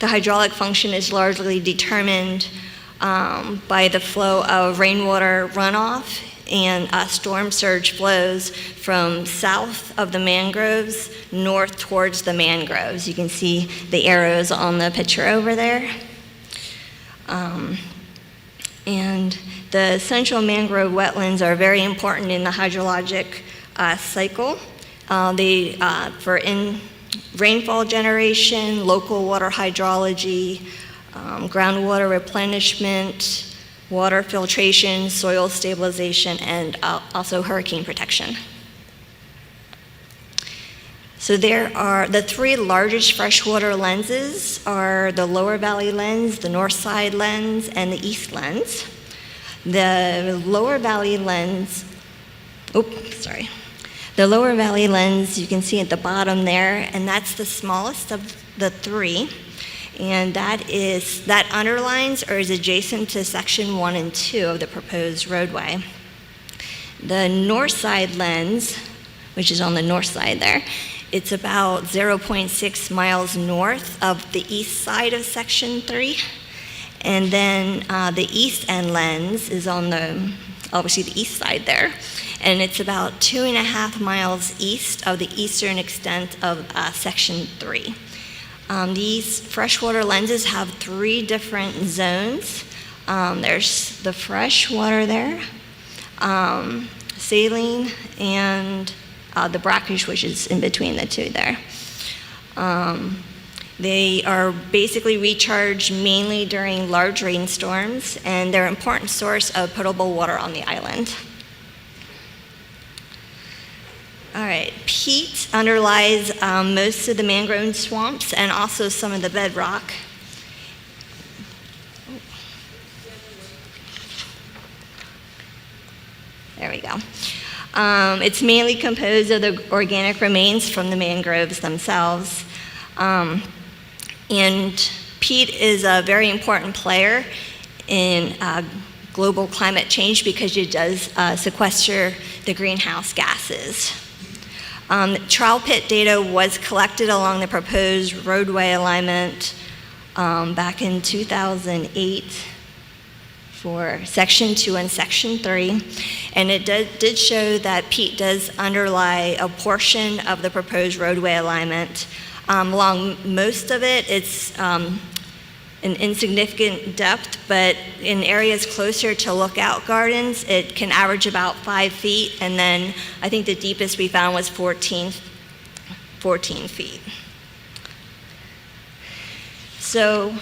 hydraulic function is largely determined by the flow of rainwater runoff and storm surge flows from south of the mangroves north towards the mangroves. You can see the arrows on the picture over there. And the central mangrove wetlands are very important in the hydrologic cycle. For rainfall generation, local water hydrology, groundwater replenishment, water filtration, soil stabilization, and also hurricane protection. So there are the three largest freshwater lenses are the Lower Valley Lens, the Northside Lens, and the East Lens. The Lower Valley Lens, the Lower Valley Lens you can see at the bottom there, and that's the smallest of the three. And that underlines or is adjacent to section 1 and 2 of the proposed roadway. The Northside Lens, which is on the north side there, It's about 0.6 miles north of the east side of Section 3. And then the east end lens is on obviously the east side there. And it's about 2.5 miles east of the eastern extent of Section 3. These freshwater lenses have 3 different zones. There's the freshwater there, saline, and the brackish, which is in between the two there. They are basically recharged mainly during large rainstorms, and they're an important source of potable water on the island. All right, peat underlies most of the mangrove swamps and also some of the bedrock. There we go. It's mainly composed of the organic remains from the mangroves themselves. And peat is a very important player in global climate change because it does sequester the greenhouse gases. Trial pit data was collected along the proposed roadway alignment back in 2008 for Section 2 and Section 3, and it did show that peat does underlie a portion of the proposed roadway alignment. Along most of it, it's an insignificant depth, but in areas closer to lookout gardens, it can average about 5 feet, and then I think the deepest we found was 14 feet. So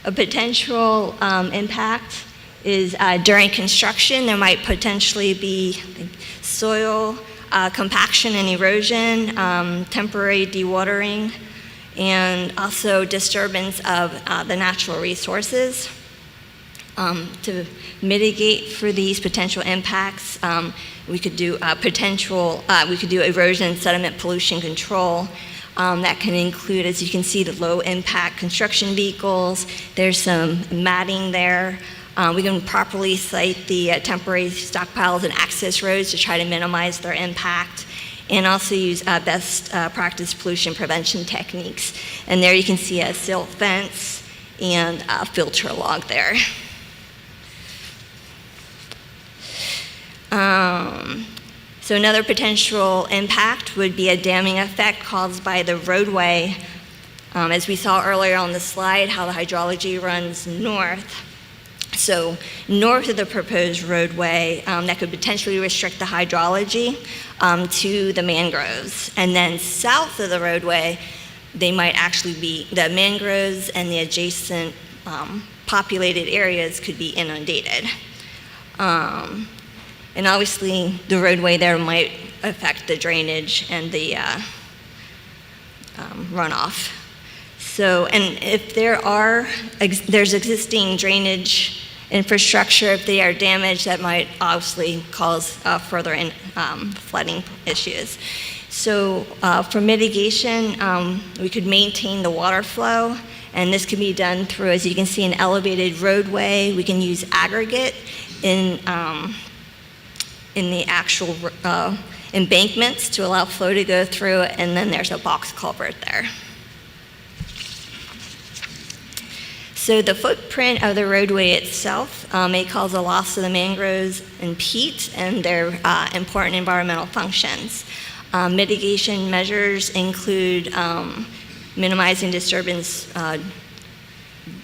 a potential impact is during construction, there might potentially be soil compaction and erosion, temporary dewatering, and also disturbance of the natural resources. To mitigate for these potential impacts, we could do erosion and sediment pollution control. That can include, as you can see, the low impact construction vehicles. There's some matting there. We can properly site the temporary stockpiles and access roads to try to minimize their impact, and also use best practice pollution prevention techniques. And there you can see a silt fence and a filter log there. So another potential impact would be a damming effect caused by the roadway. As we saw earlier on the slide, how the hydrology runs north. So north of the proposed roadway, that could potentially restrict the hydrology to the mangroves. And then south of the roadway, they might actually be, the mangroves and the adjacent populated areas could be inundated. And obviously, the roadway there might affect the drainage and the runoff. So, and if there's existing drainage infrastructure, if they are damaged, that might obviously cause further flooding issues. So for mitigation, we could maintain the water flow, and this can be done through, as you can see, an elevated roadway. We can use aggregate in the actual embankments to allow flow to go through, and then there's a box culvert there. So the footprint of the roadway itself may cause a loss of the mangroves and peat and their important environmental functions. Mitigation measures include minimizing disturbance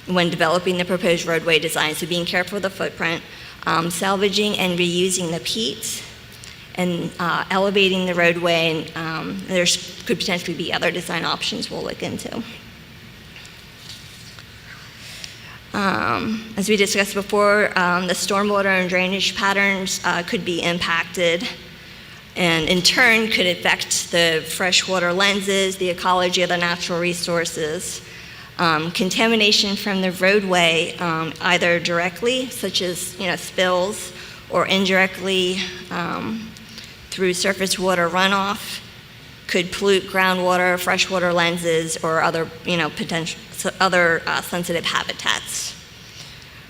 when developing the proposed roadway design, so being careful of the footprint, salvaging and reusing the peat, and elevating the roadway, and there could potentially be other design options we'll look into. As we discussed before, the stormwater and drainage patterns could be impacted, and in turn could affect the freshwater lenses, the ecology of the natural resources. Contamination from the roadway, either directly, such as spills, or indirectly through surface water runoff, could pollute groundwater, freshwater lenses, or other potential other sensitive habitats.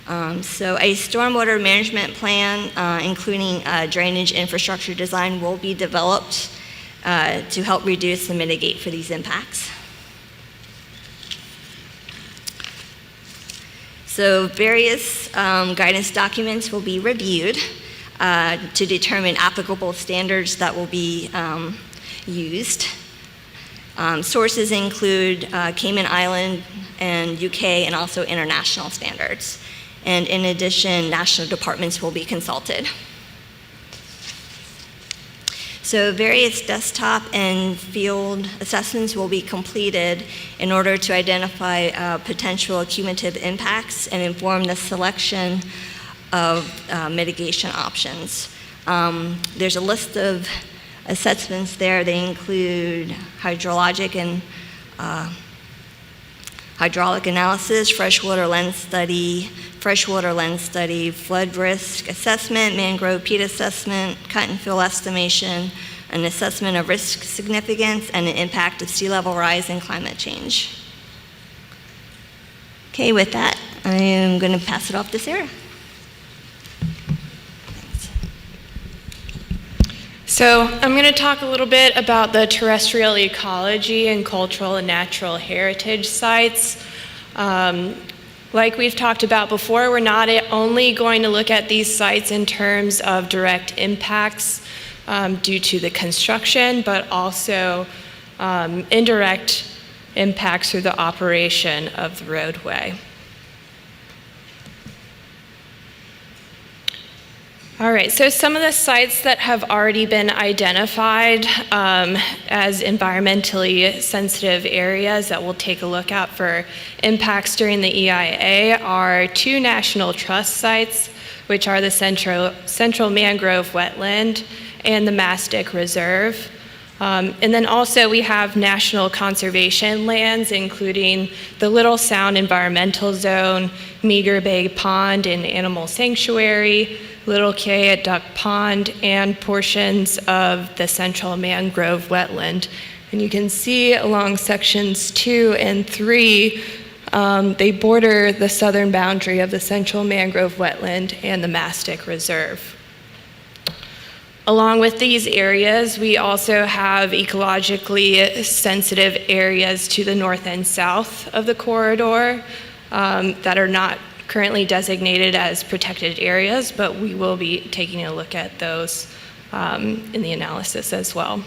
So a stormwater management plan, including drainage infrastructure design, will be developed to help reduce and mitigate for these impacts. So various guidance documents will be reviewed to determine applicable standards that will be used. Sources include Cayman Island and UK and also international standards. And in addition, national departments will be consulted. So various desktop and field assessments will be completed in order to identify potential cumulative impacts and inform the selection of mitigation options. There's a list of assessments there. They include hydraulic analysis, freshwater lens study, flood risk assessment, mangrove peat assessment, cut and fill estimation, an assessment of risk significance, and the impact of sea level rise and climate change. Okay, with that, I am going to pass it off to Sarah. So I'm going to talk a little bit about the terrestrial ecology and cultural and natural heritage sites. Like we've talked about before, we're not only going to look at these sites in terms of direct impacts due to the construction, but also indirect impacts through the operation of the roadway. All right, so some of the sites that have already been identified as environmentally sensitive areas that we'll take a look at for impacts during the EIA are 2 National Trust sites, which are the Central Mangrove Wetland and the Mastic Reserve. And then also we have national conservation lands, including the Little Sound Environmental Zone, Meager Bay Pond and Animal Sanctuary, Little Cay at Duck Pond, and portions of the Central Mangrove Wetland. And you can see along sections 2 and 3, they border the southern boundary of the Central Mangrove Wetland and the Mastic Reserve. Along with these areas, we also have ecologically sensitive areas to the north and south of the corridor that are not currently designated as protected areas, but we will be taking a look at those in the analysis as well.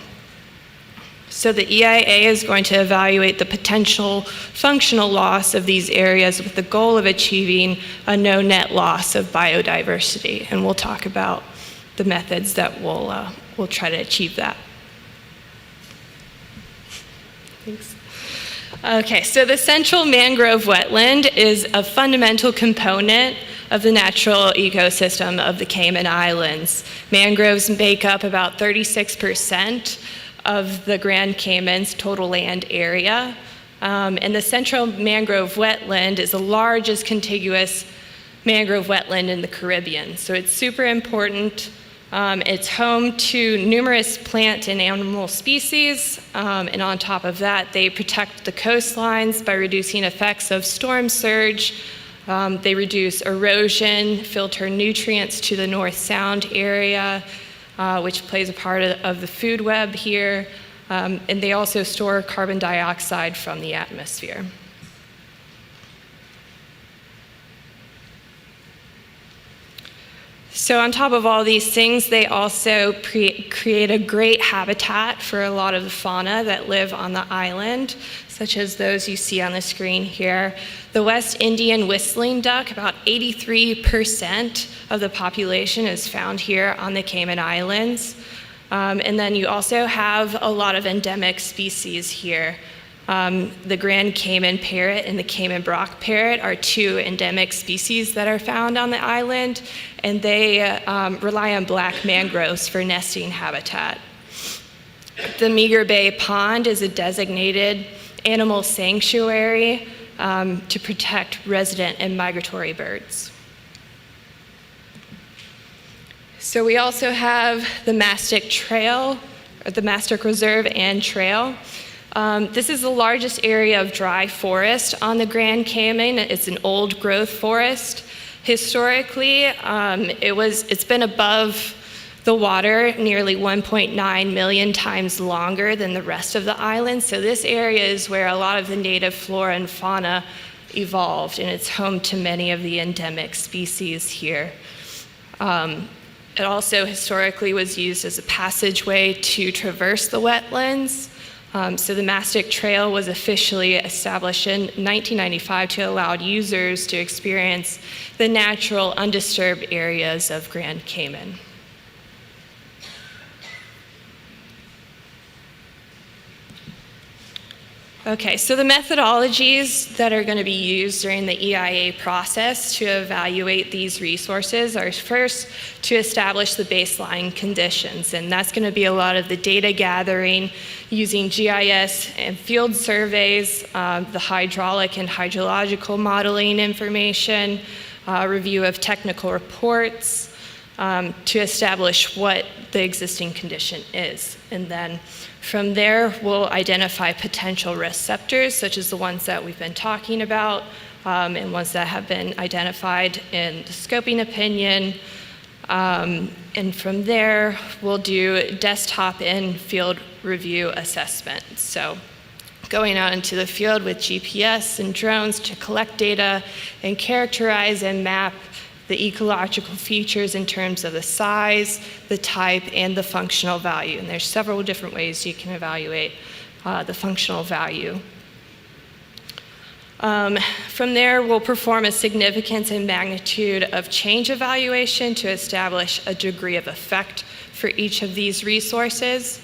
So the EIA is going to evaluate the potential functional loss of these areas with the goal of achieving a no net loss of biodiversity, and we'll talk about the methods that we'll try to achieve that. Thanks. Okay, so the Central Mangrove Wetland is a fundamental component of the natural ecosystem of the Cayman Islands. Mangroves make up about 36% of the Grand Cayman's total land area. And the Central Mangrove Wetland is the largest contiguous mangrove wetland in the Caribbean. So it's super important. It's home to numerous plant and animal species, and on top of that, they protect the coastlines by reducing effects of storm surge. They reduce erosion, filter nutrients to the North Sound area, which plays a part of the food web here, and they also store carbon dioxide from the atmosphere. So on top of all these things, they also create a great habitat for a lot of the fauna that live on the island, such as those you see on the screen here. The West Indian whistling duck, about 83% of the population is found here on the Cayman Islands. And then you also have a lot of endemic species here. The Grand Cayman parrot and the Cayman Brock parrot are 2 endemic species that are found on the island, and they rely on black mangroves for nesting habitat. The Meager Bay Pond is a designated animal sanctuary to protect resident and migratory birds. So we also have the Mastic Trail, or the Mastic Reserve and Trail. This is the largest area of dry forest on the Grand Cayman. It's an old growth forest. Historically, it's been above The water, nearly 1.9 million times longer than the rest of the island. So this area is where a lot of the native flora and fauna evolved, and it's home to many of the endemic species here. It also historically was used as a passageway to traverse the wetlands. So the Mastic Trail was officially established in 1995 to allow users to experience the natural, undisturbed areas of Grand Cayman. Okay, so the methodologies that are going to be used during the EIA process to evaluate these resources are first to establish the baseline conditions, and that's going to be a lot of the data gathering using GIS and field surveys, the hydraulic and hydrological modeling information, review of technical reports, to establish what the existing condition is. And then from there, we'll identify potential risk sectors, such as the ones that we've been talking about, and ones that have been identified in the scoping opinion. And from there, we'll do desktop and field review assessment. So going out into the field with GPS and drones to collect data and characterize and map the ecological features in terms of the size, the type, and the functional value. And there's several different ways you can evaluate the functional value. From there, we'll perform a significance and magnitude of change evaluation to establish a degree of effect for each of these resources.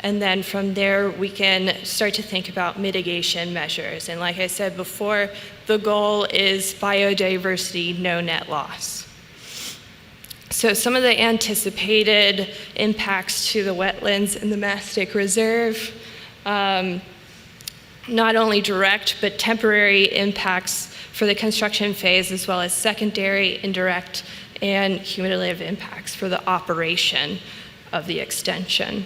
And then from there, we can start to think about mitigation measures. And like I said before, the goal is biodiversity, no net loss. So some of the anticipated impacts to the wetlands in the Mastic Reserve, not only direct, but temporary impacts for the construction phase, as well as secondary, indirect, and cumulative impacts for the operation of the extension.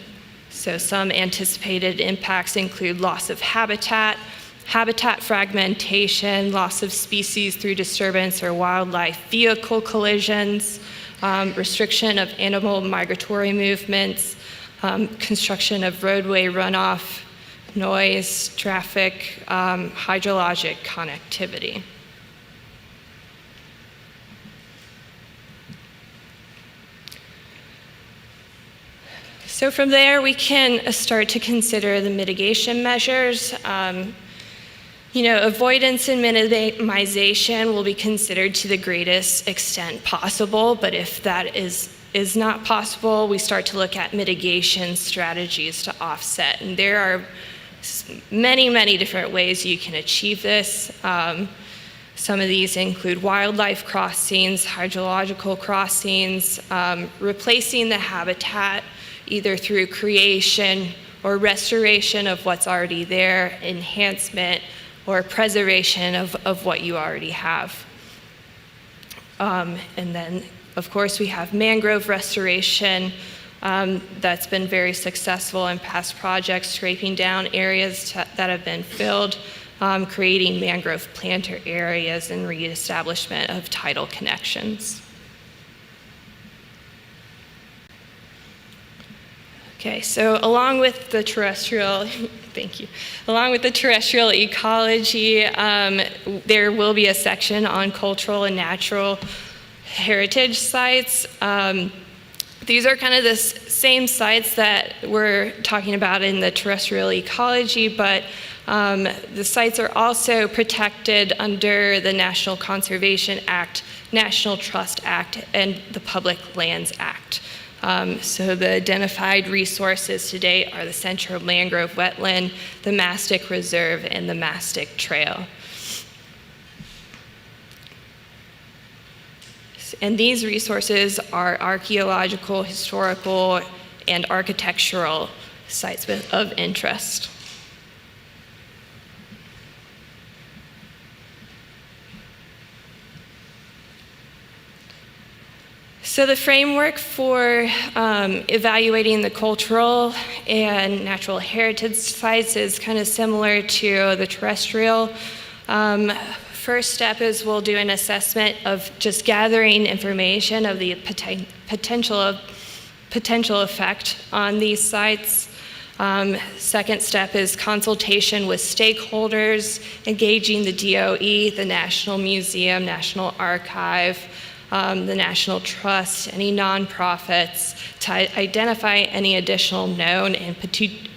So some anticipated impacts include loss of habitat, habitat fragmentation, loss of species through disturbance or wildlife vehicle collisions, restriction of animal migratory movements, construction of roadway runoff, noise, traffic, hydrologic connectivity. So from there, we can start to consider the mitigation measures. Avoidance and minimization will be considered to the greatest extent possible, but if that is not possible, we start to look at mitigation strategies to offset. And there are many, many different ways you can achieve this. Some of these include wildlife crossings, hydrological crossings, replacing the habitat, either through creation or restoration of what's already there, enhancement, or preservation of what you already have. And then, of course, we have mangrove restoration that's been very successful in past projects, scraping down areas that have been filled, creating mangrove planter areas, and reestablishment of tidal connections. Okay, so along with the terrestrial, thank you. Along with the terrestrial ecology, there will be a section on cultural and natural heritage sites. These are kind of the same sites that we're talking about in the terrestrial ecology, but the sites are also protected under the National Conservation Act, National Trust Act, and the Public Lands Act. So the identified resources today are the Central Mangrove Wetland, the Mastic Reserve, and the Mastic Trail. And these resources are archaeological, historical, and architectural sites of interest. So the framework for evaluating the cultural and natural heritage sites is kind of similar to the terrestrial. First step is we'll do an assessment of just gathering information of the potential potential effect on these sites. Second step is consultation with stakeholders, engaging the DOE, the National Museum, National Archive, the National Trust, any nonprofits, to identify any additional known and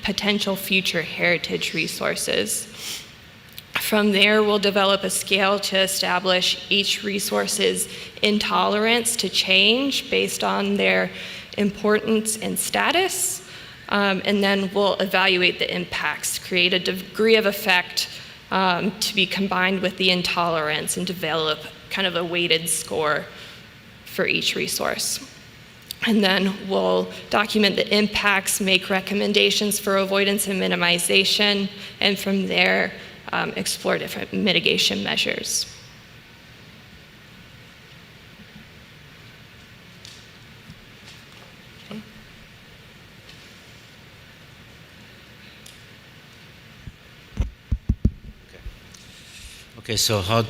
potential future heritage resources. From there, we'll develop a scale to establish each resource's intolerance to change based on their importance and status. And then we'll evaluate the impacts, create a degree of effect to be combined with the intolerance, and develop kind of a weighted score for each resource. And then we'll document the impacts, make recommendations for avoidance and minimization, and from there, explore different mitigation measures. Okay, so how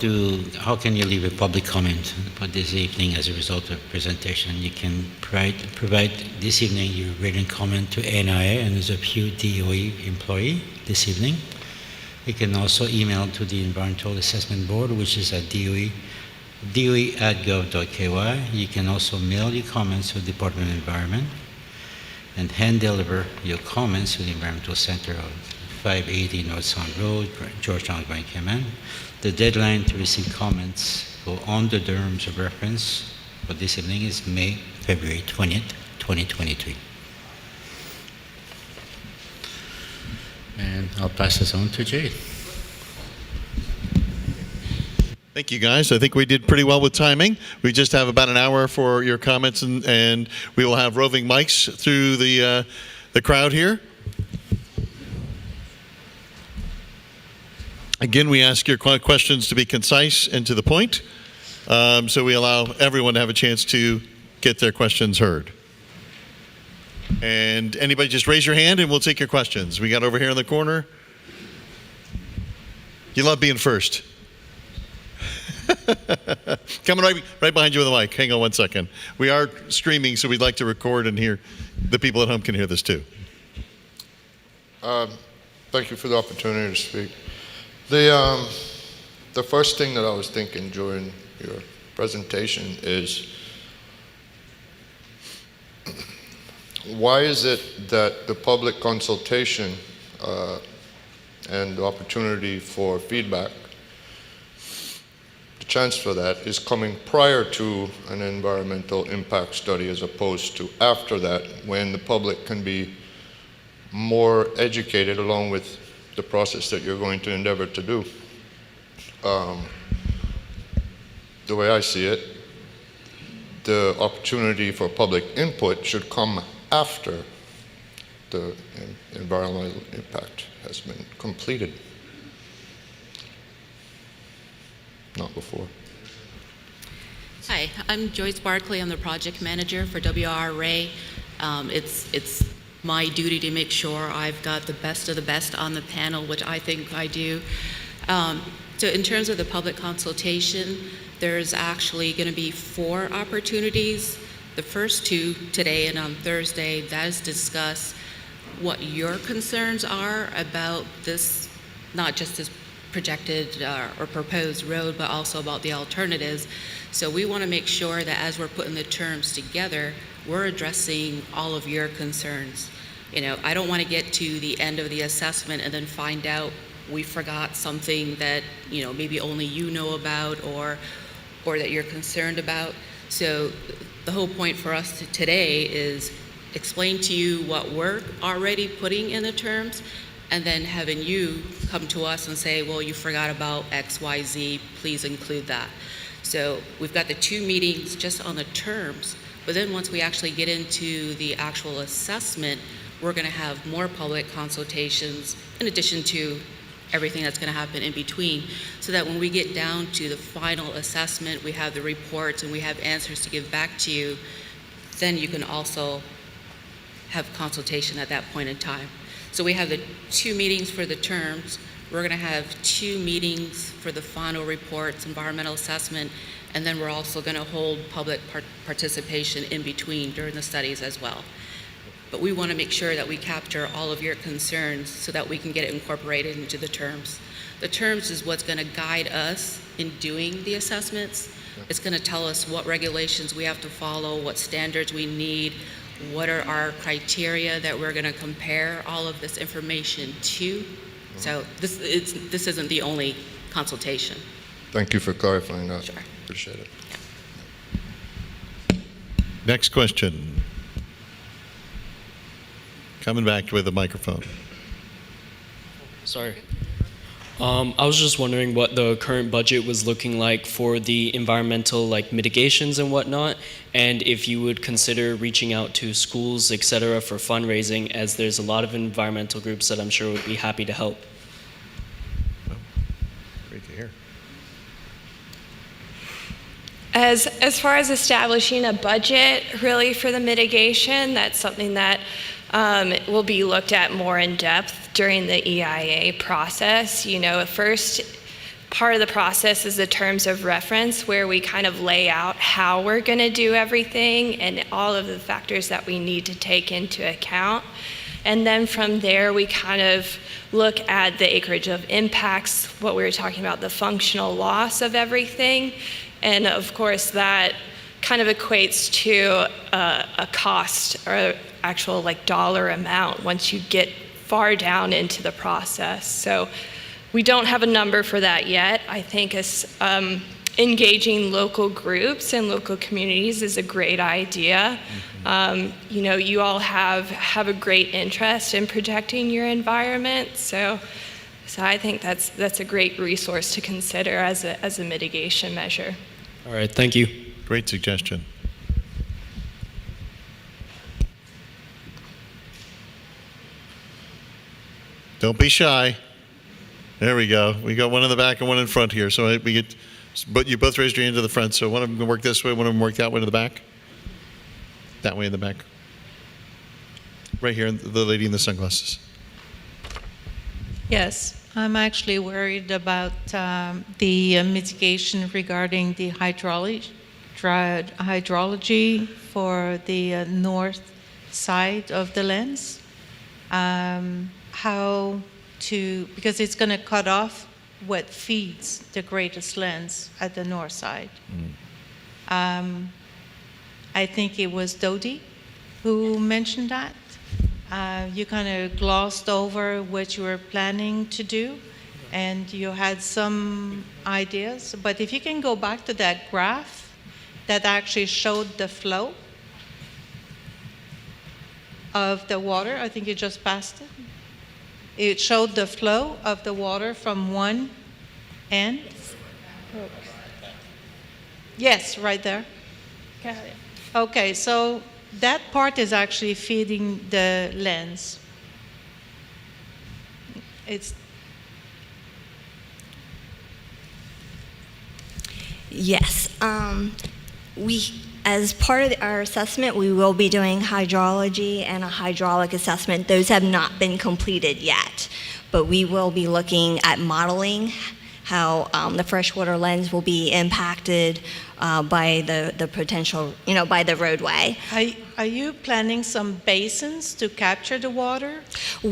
can you leave a public comment for this evening as a result of presentation? You can provide this evening your written comment to NIA, and there's a few DOE employee this evening. You can also email to the Environmental Assessment Board, which is at doe@gov.ky. You can also mail your comments to the Department of Environment and hand deliver your comments to the Environmental Center of 580 Northside Road, Georgetown, Grand Cayman. The deadline to receive comments on the terms of reference for this evening is February 20th, 2023. And I'll pass this on to Jade. Thank you, guys. I think we did pretty well with timing. We just have about an hour for your comments, and we will have roving mics through the crowd here. Again, we ask your questions to be concise and to the point, so we allow everyone to have a chance to get their questions heard. And anybody, just raise your hand and we'll take your questions. We got over here in the corner. You love being first. Coming right behind you with a mic. Hang on one second. We are streaming, so we'd like to record and hear. The people at home can hear this too. Thank you for the opportunity to speak. The first thing that I was thinking during your presentation is, why is it that the public consultation and the opportunity for feedback, the chance for that, is coming prior to an environmental impact study as opposed to after that, when the public can be more educated along with the process that you're going to endeavor to do? The way I see it, the opportunity for public input should come after the environmental impact has been completed, not before. Hi, I'm Joyce Barkley. I'm the project manager for WRA. It's my duty to make sure I've got the best of the best on the panel, which I think I do. So in terms of the public consultation, there's actually going to be 4 opportunities. The first 2 today and on Thursday, that is discuss what your concerns are about this, not just this projected or proposed road, but also about the alternatives. So we want to make sure that as we're putting the terms together, we're addressing all of your concerns. You know, I don't want to get to the end of the assessment and then find out we forgot something that, you know, maybe only you know about or that you're concerned about. So the whole point for us today is explain to you what we're already putting in the terms, and then having you come to us and say, well, you forgot about X, Y, Z, please include that. So we've got the 2 meetings just on the terms, but then once we actually get into the actual assessment, we're going to have more public consultations in addition to everything that's going to happen in between, so that when we get down to the final assessment, we have the reports and we have answers to give back to you, then you can also have consultation at that point in time. So we have the 2 meetings for the terms. We're going to have 2 meetings for the final reports, environmental assessment, and then we're also going to hold public participation in between during the studies as well. But we want to make sure that we capture all of your concerns so that we can get it incorporated into the terms. The terms is what's going to guide us in doing the assessments. It's going to tell us what regulations we have to follow, what standards we need, what are our criteria that we're going to compare all of this information to. So this isn't the only consultation. Thank you for clarifying that. Sure. Appreciate it. Next question. Coming back with a microphone. Sorry. I was just wondering what the current budget was looking like for the environmental mitigations and whatnot, and if you would consider reaching out to schools, et cetera, for fundraising, as there's a lot of environmental groups that I'm sure would be happy to help. Great to hear. As far as establishing a budget really for the mitigation, that's something that will be looked at more in depth during the EIA process. First part of the process is the terms of reference, where we kind of lay out how we're going to do everything and all of the factors that we need to take into account. And then from there, we kind of look at the acreage of impacts, what we were talking about, the functional loss of everything. And of course, that kind of equates to a cost or actual dollar amount once you get far down into the process. So we don't have a number for that yet. I think engaging local groups and local communities is a great idea. You all have a great interest in protecting your environment, so I think that's a great resource to consider as a mitigation measure. All right, thank you. Great suggestion. Don't be shy. There we go. We got one in the back and one in front here. So but you both raised your hand to the front. So one of them can work this way, one of them work that way to the back. That way in the back. Right here, the lady in the sunglasses. Yes, I'm actually worried about the mitigation regarding the hydrology for the north side of the lens. Because it's going to cut off what feeds the greatest lens at the north side. I think it was Dodie who mentioned that. You kind of glossed over what you were planning to do, and you had some ideas. But if you can go back to that graph that actually showed the flow of the water, I think you just passed it. It showed the flow of the water from one end. Yes, right there. Got it. Okay, so that part is actually feeding the lens. Yes. As part of our assessment, we will be doing hydrology and a hydraulic assessment. Those have not been completed yet, but we will be looking at modeling how the freshwater lens will be impacted by the potential, by the roadway. Are you planning some basins to capture the water?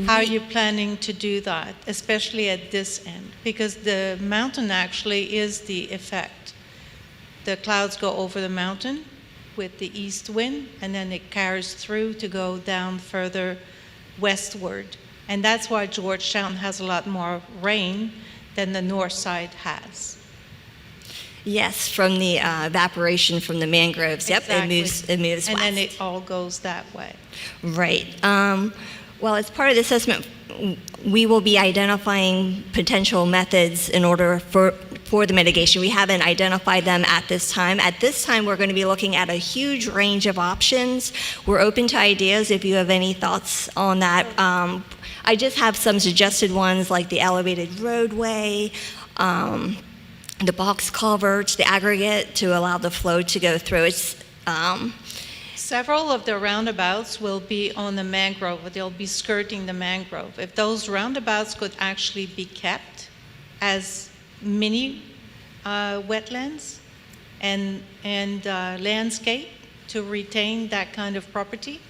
How are you planning to do that, especially at this end? Because the mountain actually is the effect. The clouds go over the mountain with the east wind, and then it carries through to go down further westward. And that's why Georgetown has a lot more rain than the north side has. Yes, from the evaporation from the mangroves. Yep, Exactly. it moves and west. then it all goes that way. Right. Well, as part of the assessment, we will be identifying potential methods in order for the mitigation. We haven't identified them at this time. At this time, we're going to be looking at a huge range of options. We're open to ideas if you have any thoughts on that. I just have some suggested ones like the elevated roadway, the box culverts, the aggregate to allow the flow to go through. Several of the roundabouts will be on the mangrove. They'll be skirting the mangrove. If those roundabouts could actually be kept as mini wetlands and landscape, to retain that kind of property,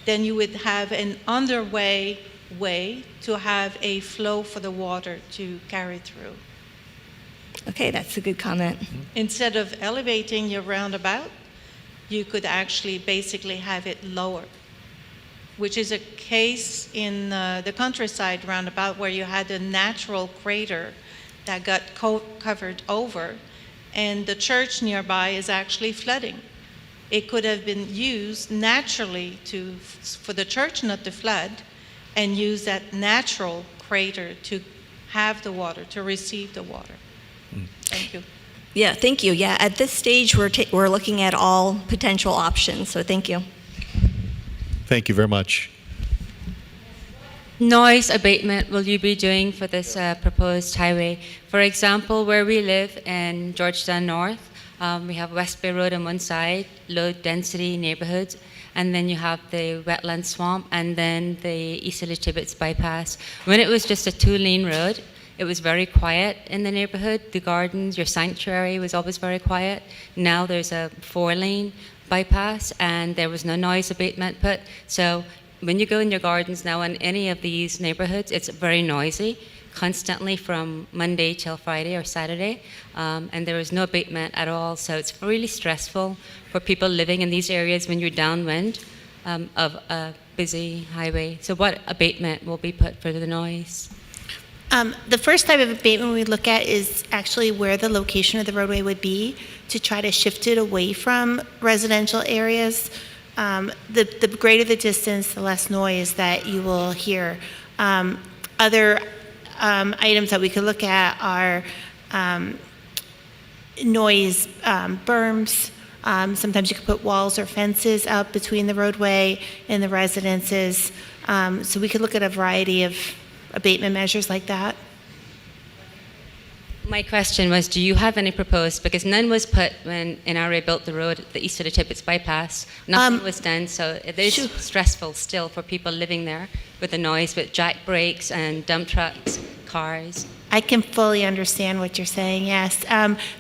then you would have an underway way to have a flow for the water to carry through. Okay, that's a good comment. Instead of elevating your roundabout, you could actually basically have it lower, which is a case in the countryside roundabout where you had a natural crater that got covered over, and the church nearby is actually flooding. It could have been used naturally for the church not to flood, and use that natural crater to have the water, to receive the water. Thank you. Yeah, thank you. Yeah, at this stage, we're looking at all potential options, so thank you. Thank you very much. Noise abatement will you be doing for this proposed highway? For example, where we live in Georgetown North, we have West Bay Road on one side, low density neighborhoods, and then you have the wetland swamp, and then the East of the Tibbets bypass. When it was just a 2-lane road, it was very quiet in the neighborhood. The gardens, your sanctuary was always very quiet. Now there's a 4-lane bypass, and there was no noise abatement put. So when you go in your gardens now in any of these neighborhoods, it's very noisy, constantly from Monday till Friday or Saturday, and there is no abatement at all. So it's really stressful for people living in these areas when you're downwind of a busy highway. So what abatement will be put for the noise? The first type of abatement we look at is actually where the location of the roadway would be, to try to shift it away from residential areas. The greater the distance, the less noise that you will hear. Other items that we could look at are noise berms. Sometimes you could put walls or fences up between the roadway and the residences. So we could look at a variety of abatement measures like that. My question was, do you have any proposed, because none was put when NRA built the road, the East of the Tibbets bypass. Nothing was done, so it is stressful still for people living there with the noise, with jack brakes and dump trucks, cars. I can fully understand what you're saying, yes.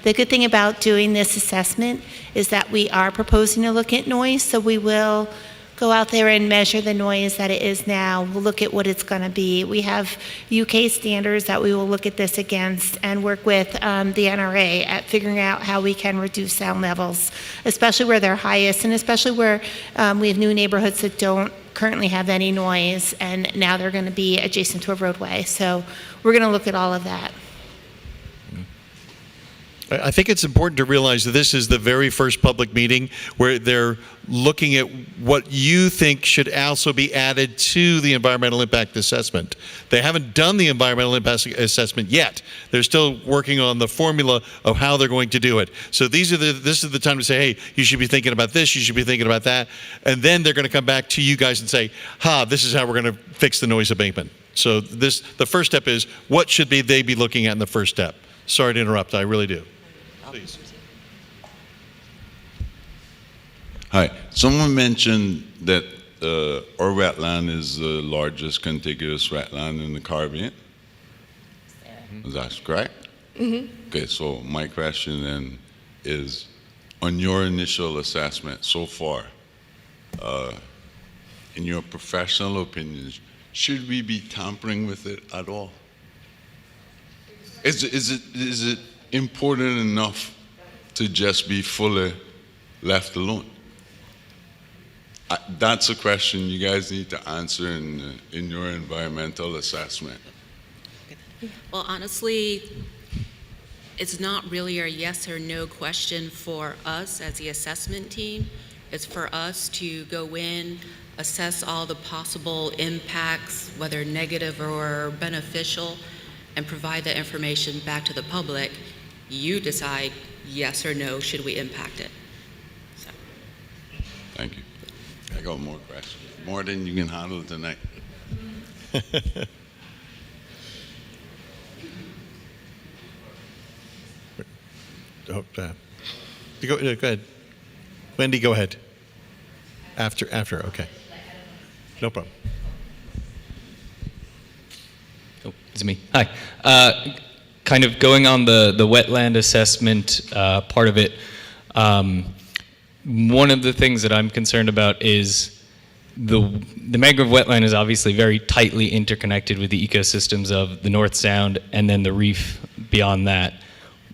The good thing about doing this assessment is that we are proposing to look at noise, so we will go out there and measure the noise that it is now. We'll look at what it's going to be. We have UK standards that we will look at this against and work with the NRA at figuring out how we can reduce sound levels, especially where they're highest, and especially where we have new neighborhoods that don't currently have any noise, and now they're going to be adjacent to a roadway. So we're going to look at all of that. I think it's important to realize that this is the very first public meeting where they're looking at what you think should also be added to the environmental impact assessment. They haven't done the environmental impact assessment yet. They're still working on the formula of how they're going to do it. So this is the time to say, hey, you should be thinking about this, you should be thinking about that. And then they're going to come back to you guys and say, this is how we're going to fix the noise abatement. So the first step is, what should they be looking at in the first step? Sorry to interrupt, I really do. Please. Hi. Someone mentioned that our wetland is the largest contiguous wetland in the Caribbean. Is that correct? Mm-hmm. Okay, so my question then is, on your initial assessment so far, in your professional opinions, should we be tampering with it at all? Is it important enough to just be fully left alone? That's a question you guys need to answer in your environmental assessment. Well, honestly, it's not really a yes or no question for us as the assessment team. It's for us to go in, assess all the possible impacts, whether negative or beneficial, and provide the information back to the public. You decide yes or no, should we impact it? So. Thank you. I got more questions. More than you can handle tonight. Go ahead. Wendy, go ahead. After, okay. No problem. Oh, it's me. Hi. Kind of going on the wetland assessment part of it, one of the things that I'm concerned about is the mangrove wetland is obviously very tightly interconnected with the ecosystems of the North Sound and then the reef beyond that.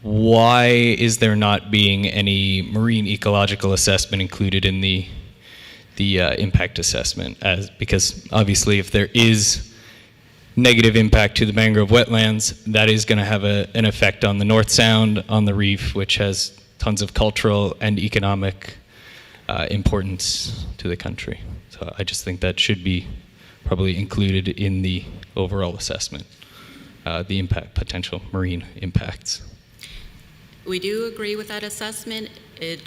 Why is there not being any marine ecological assessment included in the impact assessment? Because obviously if there is negative impact to the mangrove wetlands, that is going to have an effect on the North Sound, on the reef, which has tons of cultural and economic importance to the country. So I just think that should be probably included in the overall assessment, the impact, potential marine impacts. We do agree with that assessment. It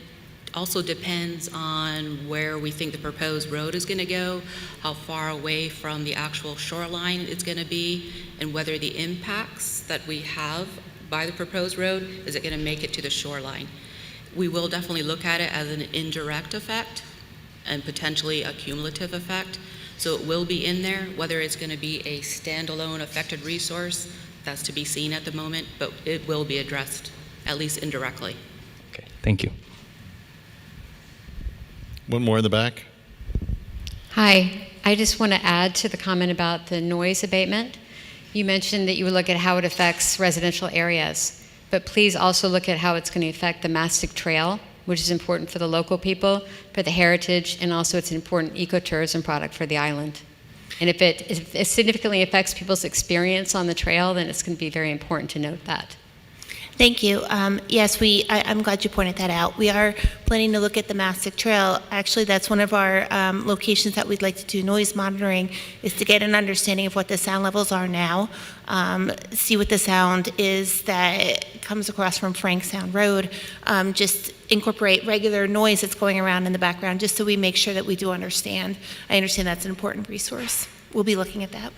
also depends on where we think the proposed road is going to go, how far away from the actual shoreline it's going to be, and whether the impacts that we have by the proposed road, is it going to make it to the shoreline. We will definitely look at it as an indirect effect and potentially a cumulative effect. So it will be in there. Whether it's going to be a standalone affected resource, that's to be seen at the moment, but it will be addressed, at least indirectly. Okay, thank you. One more in the back. Hi, I just want to add to the comment about the noise abatement. You mentioned that you would look at how it affects residential areas, but please also look at how it's going to affect the Mastic Trail, which is important for the local people, for the heritage, and also it's an important ecotourism product for the island. And if it significantly affects people's experience on the trail, then it's going to be very important to note that. Thank you. Yes, I'm glad you pointed that out. We are planning to look at the Mastic Trail. Actually, that's one of our locations that we'd like to do noise monitoring, is to get an understanding of what the sound levels are now, see what the sound is that comes across from Frank Sound Road, just incorporate regular noise that's going around in the background, just so we make sure that we do understand. I understand that's an important resource. We'll be looking at that.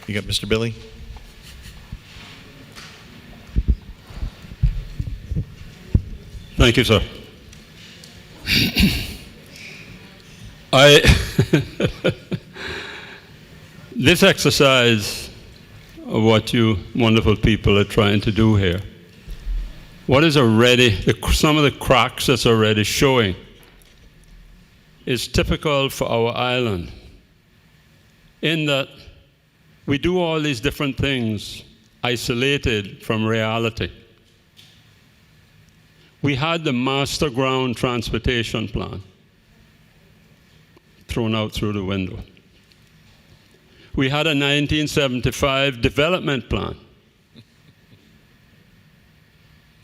You got Mr. Billy? Thank you, sir. This exercise of what you wonderful people are trying to do here, what is already, some of the cracks that's already showing, is typical for our island, in that we do all these different things isolated from reality. We had the master ground transportation plan thrown out through the window. We had a 1975 development plan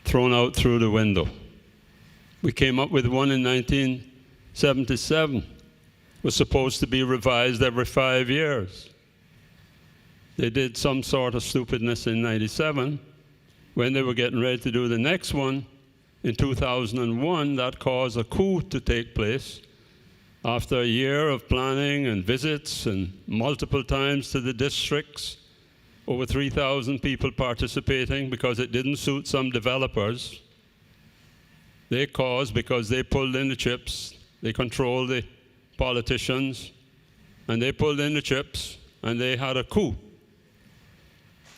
thrown out through the window. We came up with one in 1977. It was supposed to be revised every 5 years. They did some sort of stupidness in 97. When they were getting ready to do the next one in 2001, that caused a coup to take place. After a year of planning and visits and multiple times to the districts, over 3,000 people participating because it didn't suit some developers. They caused, because they pulled in the chips, they controlled the politicians, and they pulled in the chips, and they had a coup.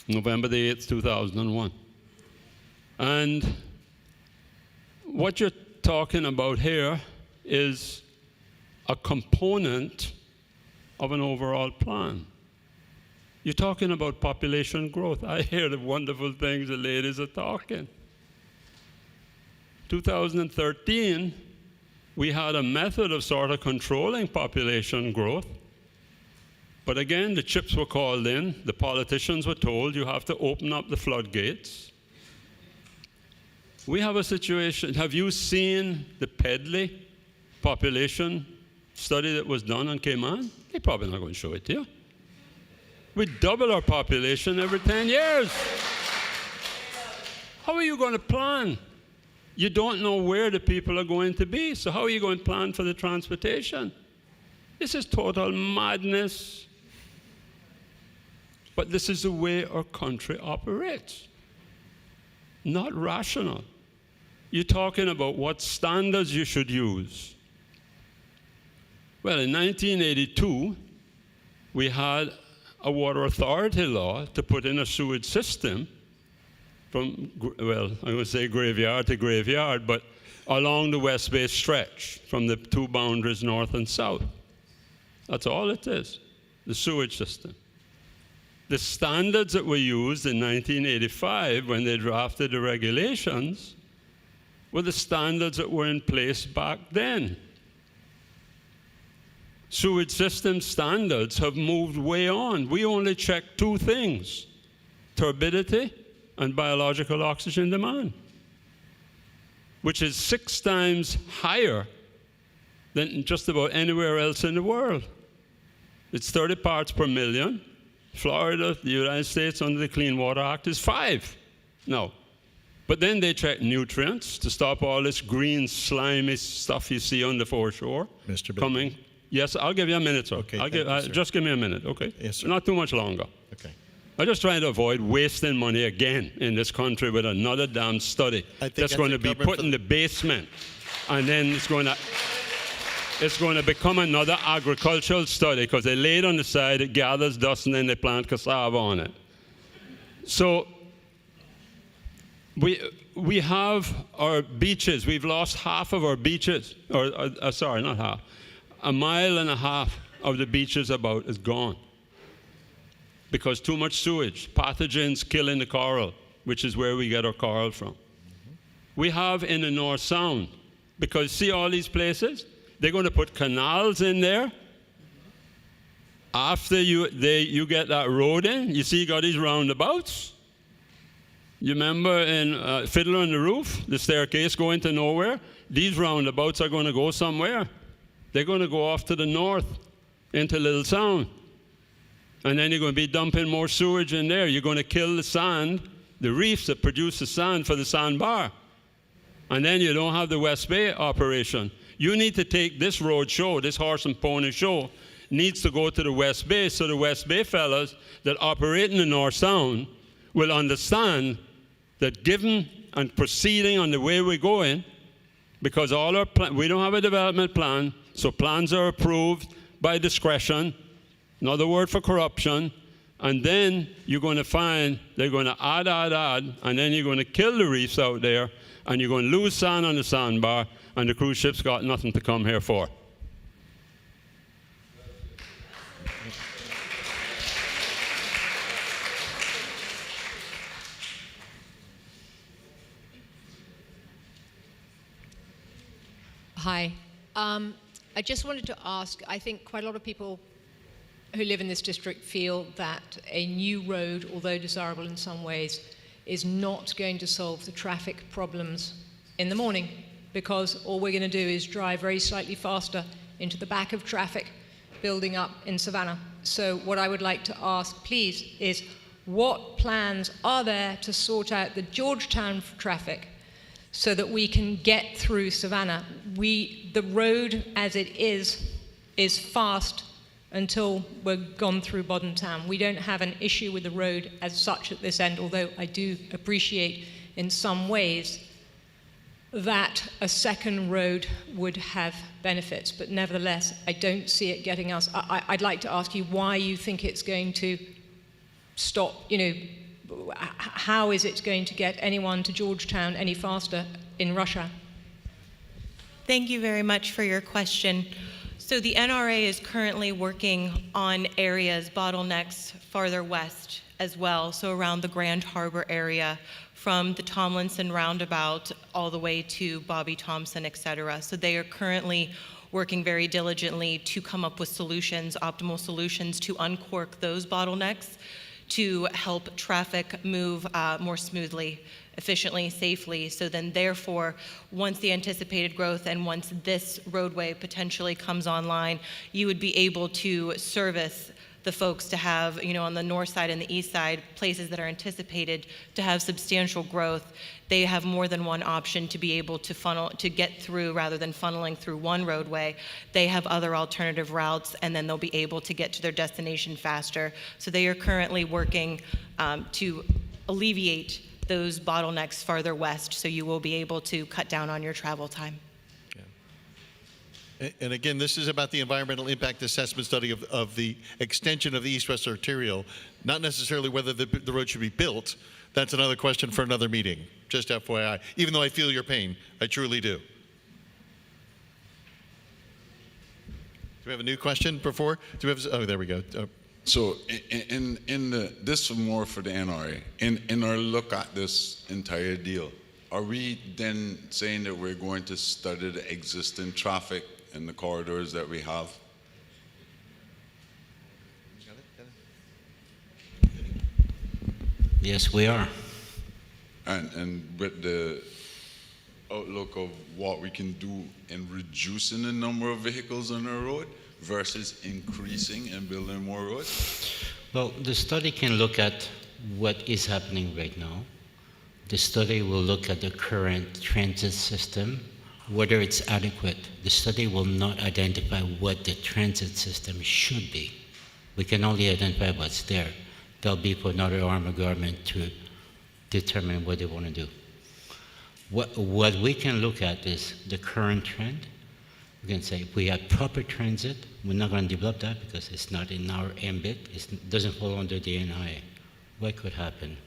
November the 8th, 2001. And what you're talking about here is a component of an overall plan. You're talking about population growth. I hear the wonderful things the ladies are talking. 2013, we had a method of sort of controlling population growth. But again, the chips were called in. The politicians were told you have to open up the floodgates. We have a situation. Have you seen the Pedley population study that was done on Cayman? They're probably not going to show it to you. We double our population every 10 years. How are you going to plan? You don't know where the people are going to be, so how are you going to plan for the transportation? This is total madness. But this is the way our country operates. Not rational. You're talking about what standards you should use. Well, in 1982, we had a water authority law to put in a sewage system from, well, I'm going to say graveyard to graveyard, but along the West Bay stretch from the two boundaries north and south. That's all it is, the sewage system. The standards that were used in 1985 when they drafted the regulations were the standards that were in place back then. Sewage system standards have moved way on. We only check two things: turbidity and biological oxygen demand, which is 6 times higher than just about anywhere else in the world. It's 30 parts per million. Florida, the United States, under the Clean Water Act is 5 now. But then they check nutrients to stop all this green, slimy stuff you see on the foreshore. Mr. coming. Yes, I'll give you a minute, sir. Okay, sir. Just give me a minute, okay? Yes, sir. Not too much longer. Okay. I'm just trying to avoid wasting money again in this country with another damn study that's going to be put in the basement, and then it's going to become another agricultural study because they lay it on the side, it gathers dust, and then they plant cassava on it. So we have our beaches. We've lost half of our beaches, sorry, not half. 1.5 miles of the beaches about is gone because too much sewage, pathogens killing the coral, which is where we get our coral from. We have in the North Sound, because see all these places? They're going to put canals in there. After you get that road in, you see you got these roundabouts. You remember in Fiddler on the Roof, the staircase going to nowhere? These roundabouts are going to go somewhere. They're going to go off to the north into Little Sound. And then you're going to be dumping more sewage in there. You're going to kill the sand, the reefs that produce the sand for the sandbar. And then you don't have the West Bay operation. You need to take this road show, this horse and pony show, needs to go to the West Bay so the West Bay fellas that operate in the North Sound will understand that given and proceeding on the way we're going, because all our we don't have a development plan, so plans are approved by discretion, another word for corruption, and then you're going to find they're going to add, and then you're going to kill the reefs out there, and you're going to lose sand on the sandbar, and the cruise ships got nothing to come here for. Hi. I just wanted to ask, I think quite a lot of people who live in this district feel that a new road, although desirable in some ways, is not going to solve the traffic problems in the morning, because all we're going to do is drive very slightly faster into the back of traffic building up in Savannah. So what I would like to ask, please, is what plans are there to sort out the Georgetown traffic so that we can get through Savannah? The road as it is fast until we're gone through Bodden Town. We don't have an issue with the road as such at this end, although I do appreciate in some ways that a second road would have benefits, but nevertheless, I don't see it getting us. I'd like to ask you why you think it's going to stop, how is it going to get anyone to Georgetown any faster in Russia? Thank you very much for your question. So the NRA is currently working on areas, bottlenecks farther west as well, so around the Grand Harbor area, from the Tomlinson roundabout all the way to Bobby Thompson, et cetera. So they are currently working very diligently to come up with solutions, optimal solutions to uncork those bottlenecks, to help traffic move more smoothly, efficiently, safely. So then therefore, once the anticipated growth and once this roadway potentially comes online, you would be able to service the folks to have, on the north side and the east side, places that are anticipated to have substantial growth. They have more than one option to be able to get through rather than funneling through one roadway. They have other alternative routes, and then they'll be able to get to their destination faster. So they are currently working to alleviate those bottlenecks farther west, so you will be able to cut down on your travel time. And again, this is about the environmental impact assessment study of the extension of the east-west arterial, not necessarily whether the road should be built, That's another question for another meeting, just FYI, even though I feel your pain. I truly do. Do we have a new question before? Do we have? Oh, there we go. So, this is more for the NRA. In our look at this entire deal, are we then saying that we're going to study the existing traffic in the corridors that we have? Yes, we are. And with the outlook of what we can do in reducing the number of vehicles on our road versus increasing and building more roads? Well, the study can look at what is happening right now. The study will look at the current transit system, whether it's adequate. The study will not identify what the transit system should be. We can only identify what's there. That'll be for another arm of government to determine what they want to do. What we can look at is the current trend. We can say if we have proper transit, we're not going to develop that because it's not in our ambit. It doesn't fall under the NIA. What could happen?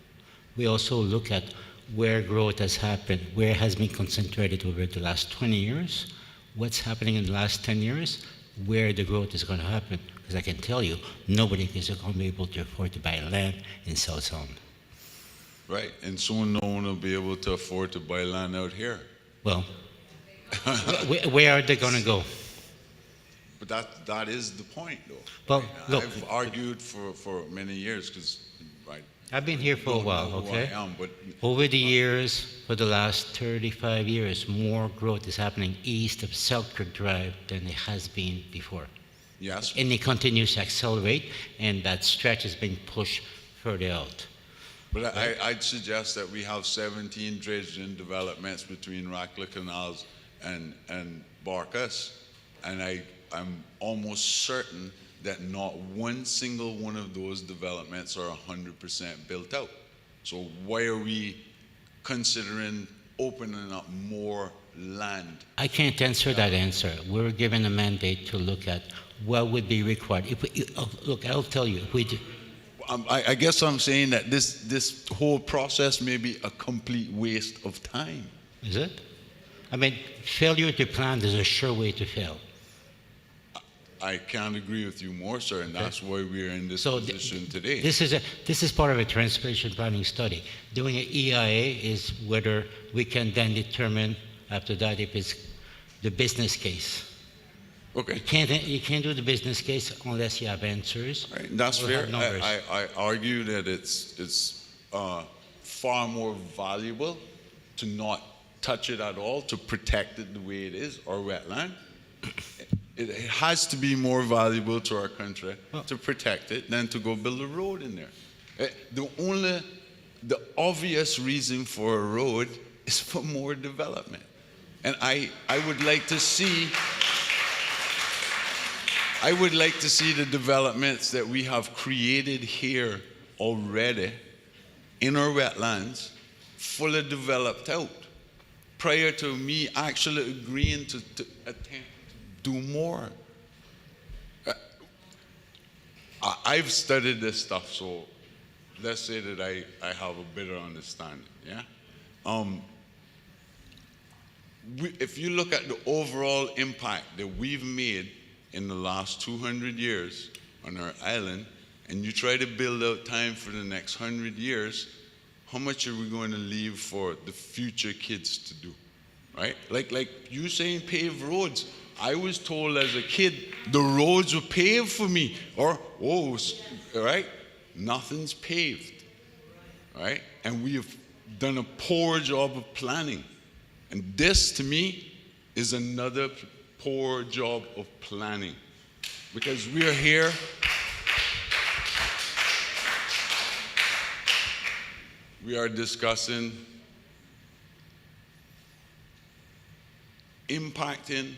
We also look at where growth has happened, where it has been concentrated over the last 20 years, what's happening in the last 10 years, where the growth is going to happen. Because I can tell you, nobody is going to be able to afford to buy land in South Sound. Right, and soon no one will be able to afford to buy land out here. Well, where are they going to go? But that is the point, though. Well, look, I've argued for many years because I've been here for a while, okay? Over the years, for the last 35 years, more growth is happening east of Selkirk Drive than it has been before. Yes. And it continues to accelerate, and that stretch is being pushed further out. But I'd suggest that we have 17 dredging developments between Rackla Canals and Barkas, and I'm almost certain that not one single one of those developments are 100% built out. So why are we considering opening up more land? I can't answer that answer. We're given a mandate to look at what would be required. Look, I'll tell you, if we do. I guess I'm saying that this whole process may be a complete waste of time. Is it? I mean, failure to plan is a sure way to fail. I can't agree with you more, sir, and that's why we're in this position today. This is part of a transportation planning study. Doing an EIA is whether we can then determine after that if it's the business case. Okay. You can't do the business case unless you have answers. Right, that's fair. I argue that it's far more valuable to not touch it at all, to protect it the way it is, or wetland. It has to be more valuable to our country to protect it than to go build a road in there. The obvious reason for a road is for more development. And I would like to see the developments that we have created here already in our wetlands fully developed out prior to me actually agreeing to attempt do more. I've studied this stuff, so let's say that I have a better understanding, yeah? If you look at the overall impact that we've made in the last 200 years on our island, and you try to build out time for the next 100 years, how much are we going to leave for the future kids to do, right? Like you saying pave roads. I was told as a kid, the roads were paved for me, right? Nothing's paved, right? And we have done a poor job of planning. And this, to me, is another poor job of planning. Because we are here we are discussing impacting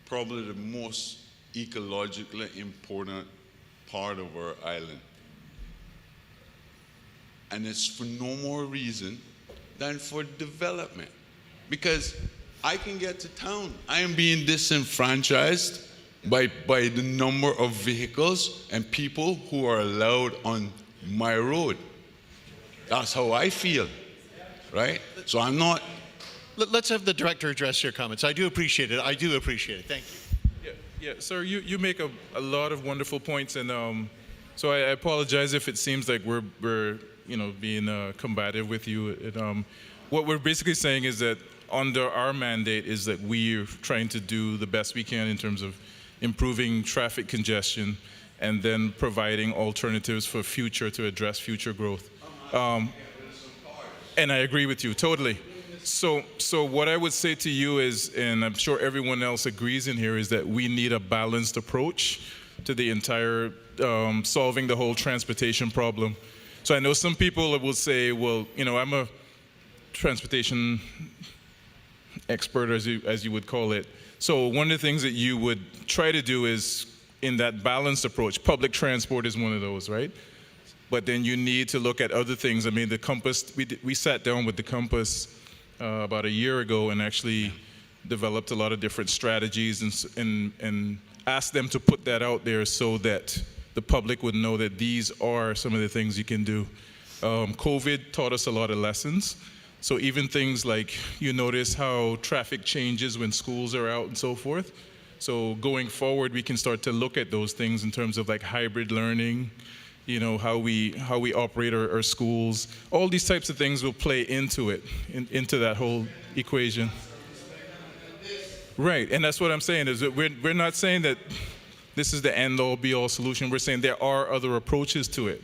probably the most ecologically important part of our island. And it's for no more reason than for development. Because I can get to town. I am being disenfranchised by the number of vehicles and people who are allowed on my road. That's how I feel, right? So I'm not. Let's have the director address your comments. I do appreciate it. I do appreciate it. Thank you. Yeah, sir, you make a lot of wonderful points, and so I apologize if it seems like we're being combative with you. What we're basically saying is that under our mandate is that we're trying to do the best we can in terms of improving traffic congestion and then providing alternatives for future to address future growth. And I agree with you totally. So what I would say to you is, and I'm sure everyone else agrees in here, is that we need a balanced approach to the entire solving the whole transportation problem. So I know some people will say, well, I'm a transportation expert, as you would call it. So one of the things that you would try to do is, in that balanced approach, public transport is one of those, right? But then you need to look at other things. I mean, the Compass, we sat down with the Compass about a year ago and actually developed a lot of different strategies and asked them to put that out there so that the public would know that these are some of the things you can do. COVID taught us a lot of lessons. So even things like, you notice how traffic changes when schools are out and so forth. So going forward, we can start to look at those things in terms of like hybrid learning, how we operate our schools. All these types of things will play into it, into that whole equation. Right, and that's what I'm saying, is that we're not saying that this is the end-all, be-all solution. We're saying there are other approaches to it.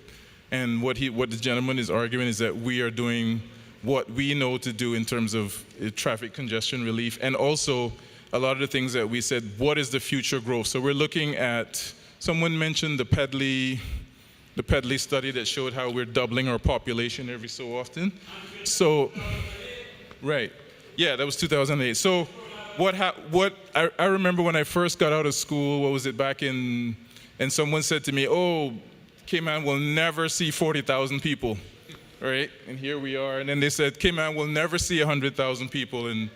And what the gentleman is arguing is that we are doing what we know to do in terms of traffic congestion relief, and also a lot of the things that we said, what is the future growth? So we're looking at, someone mentioned the Pedley study that showed how we're doubling our population every so often. So, right, yeah, that was 2008. So I remember when I first got out of school, what was it, and someone said to me, oh, Cayman will never see 40,000 people. Right, and here we are, and then they said, Cayman will never see 100,000 people, and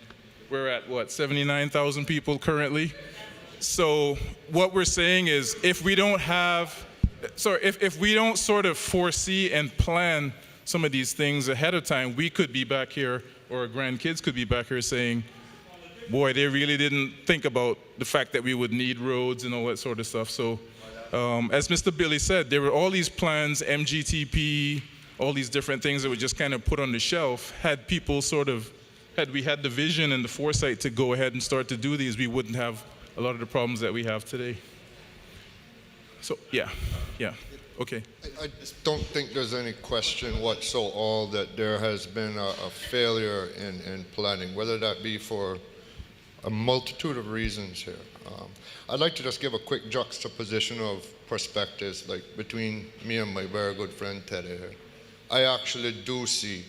we're at, 79,000 people currently? So what we're saying is, if we don't sort of foresee and plan some of these things ahead of time, we could be back here, or our grandkids could be back here saying, boy, they really didn't think about the fact that we would need roads and all that sort of stuff. So as Mr. Billy said, there were all these plans, MGTP, all these different things that were just kind of put on the shelf. Had we had the vision and the foresight to go ahead and start to do these, we wouldn't have a lot of the problems that we have today. So, yeah, okay. I just don't think there's any question whatsoever that there has been a failure in planning, whether that be for a multitude of reasons here. I'd like to just give a quick juxtaposition of perspectives, like between me and my very good friend Teddy here. I actually do see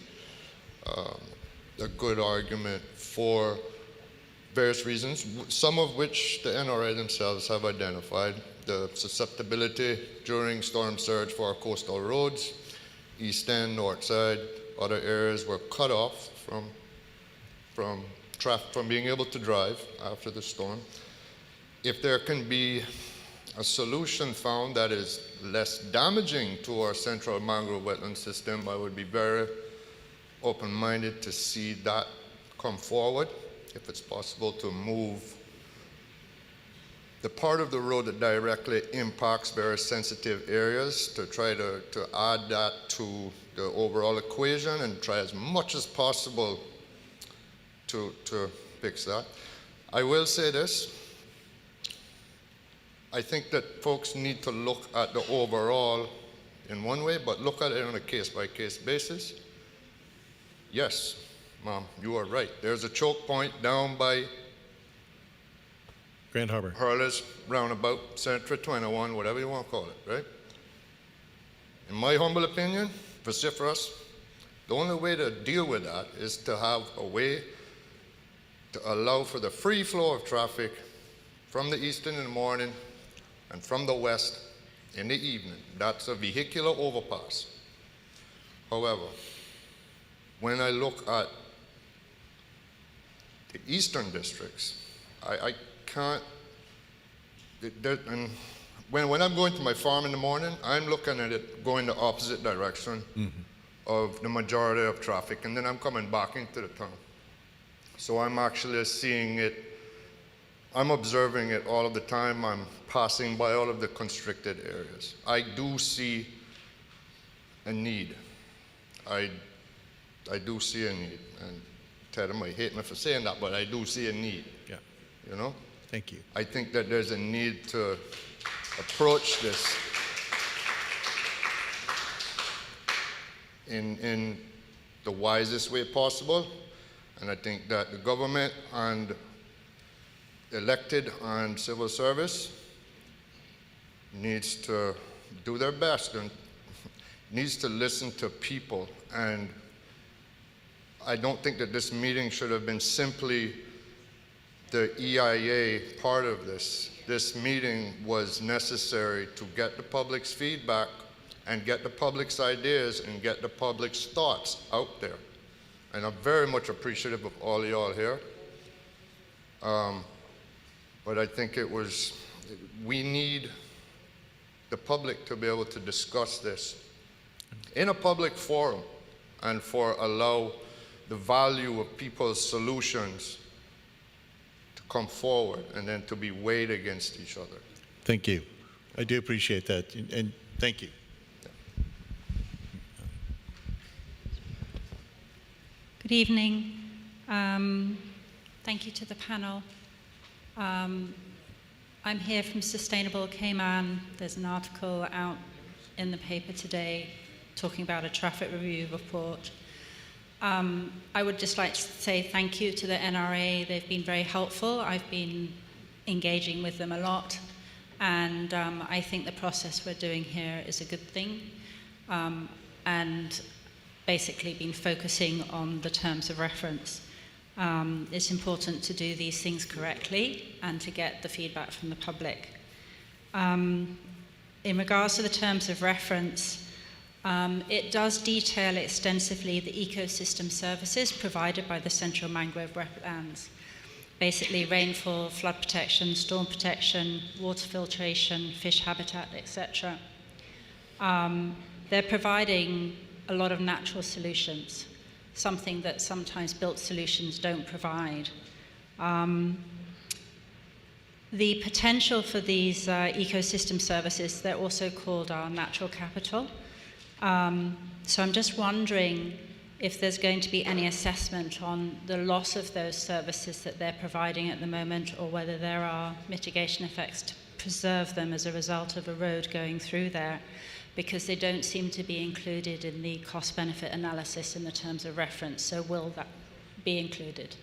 a good argument for various reasons, some of which the NRA themselves have identified. The susceptibility during storm surge for our coastal roads, East End, Northside, other areas were cut off from being able to drive after the storm. If there can be a solution found that is less damaging to our central mangrove wetland system, I would be very open-minded to see that come forward, if it's possible to move the part of the road that directly impacts very sensitive areas, to try to add that to the overall equation and try as much as possible to fix that. I will say this. I think that folks need to look at the overall in one way, but look at it on a case-by-case basis. Yes, Mom, you are right. There's a choke point down by Grand Harbor, Hurlers, roundabout, Centra 21, whatever you want to call it, right? In my humble opinion, vociferous, the only way to deal with that is to have a way to allow for the free flow of traffic from the east in the morning and from the west in the evening. That's a vehicular overpass. However, when I look at the eastern districts, I can't, and when I'm going to my farm in the morning, I'm looking at it going the opposite direction of the majority of traffic, and then I'm coming back into the town. So I'm actually seeing it, I'm observing it all of the time. I'm passing by all of the constricted areas. I do see a need. I do see a need, and Ted might hate me for saying that, but I do see a need. Yeah. You know? Thank you. I think that there's a need to approach this in the wisest way possible, and I think that the government and elected and civil service needs to do their best and needs to listen to people. And I don't think that this meeting should have been simply the EIA part of this. This meeting was necessary to get the public's feedback and get the public's ideas and get the public's thoughts out there. And I'm very much appreciative of all y'all here. But I think we need the public to be able to discuss this in a public forum and allow the value of people's solutions to come forward and then to be weighed against each other. Thank you. I do appreciate that, and thank you. Good evening. Thank you to the panel. I'm here from Sustainable Cayman. There's an article out in the paper today talking about a traffic review report. I would just like to say thank you to the NRA. They've been very helpful. I've been engaging with them a lot, and I think the process we're doing here is a good thing, and basically been focusing on the terms of reference. It's important to do these things correctly and to get the feedback from the public. In regards to the terms of reference, it does detail extensively the ecosystem services provided by the Central Mangrove Wetlands. Basically rainfall, flood protection, storm protection, water filtration, fish habitat, etc. They're providing a lot of natural solutions, something that sometimes built solutions don't provide. The potential for these ecosystem services, they're also called our natural capital. So I'm just wondering if there's going to be any assessment on the loss of those services that they're providing at the moment, or whether there are mitigation effects to preserve them as a result of a road going through there, because they don't seem to be included in the cost-benefit analysis in the terms of reference. So will that be included?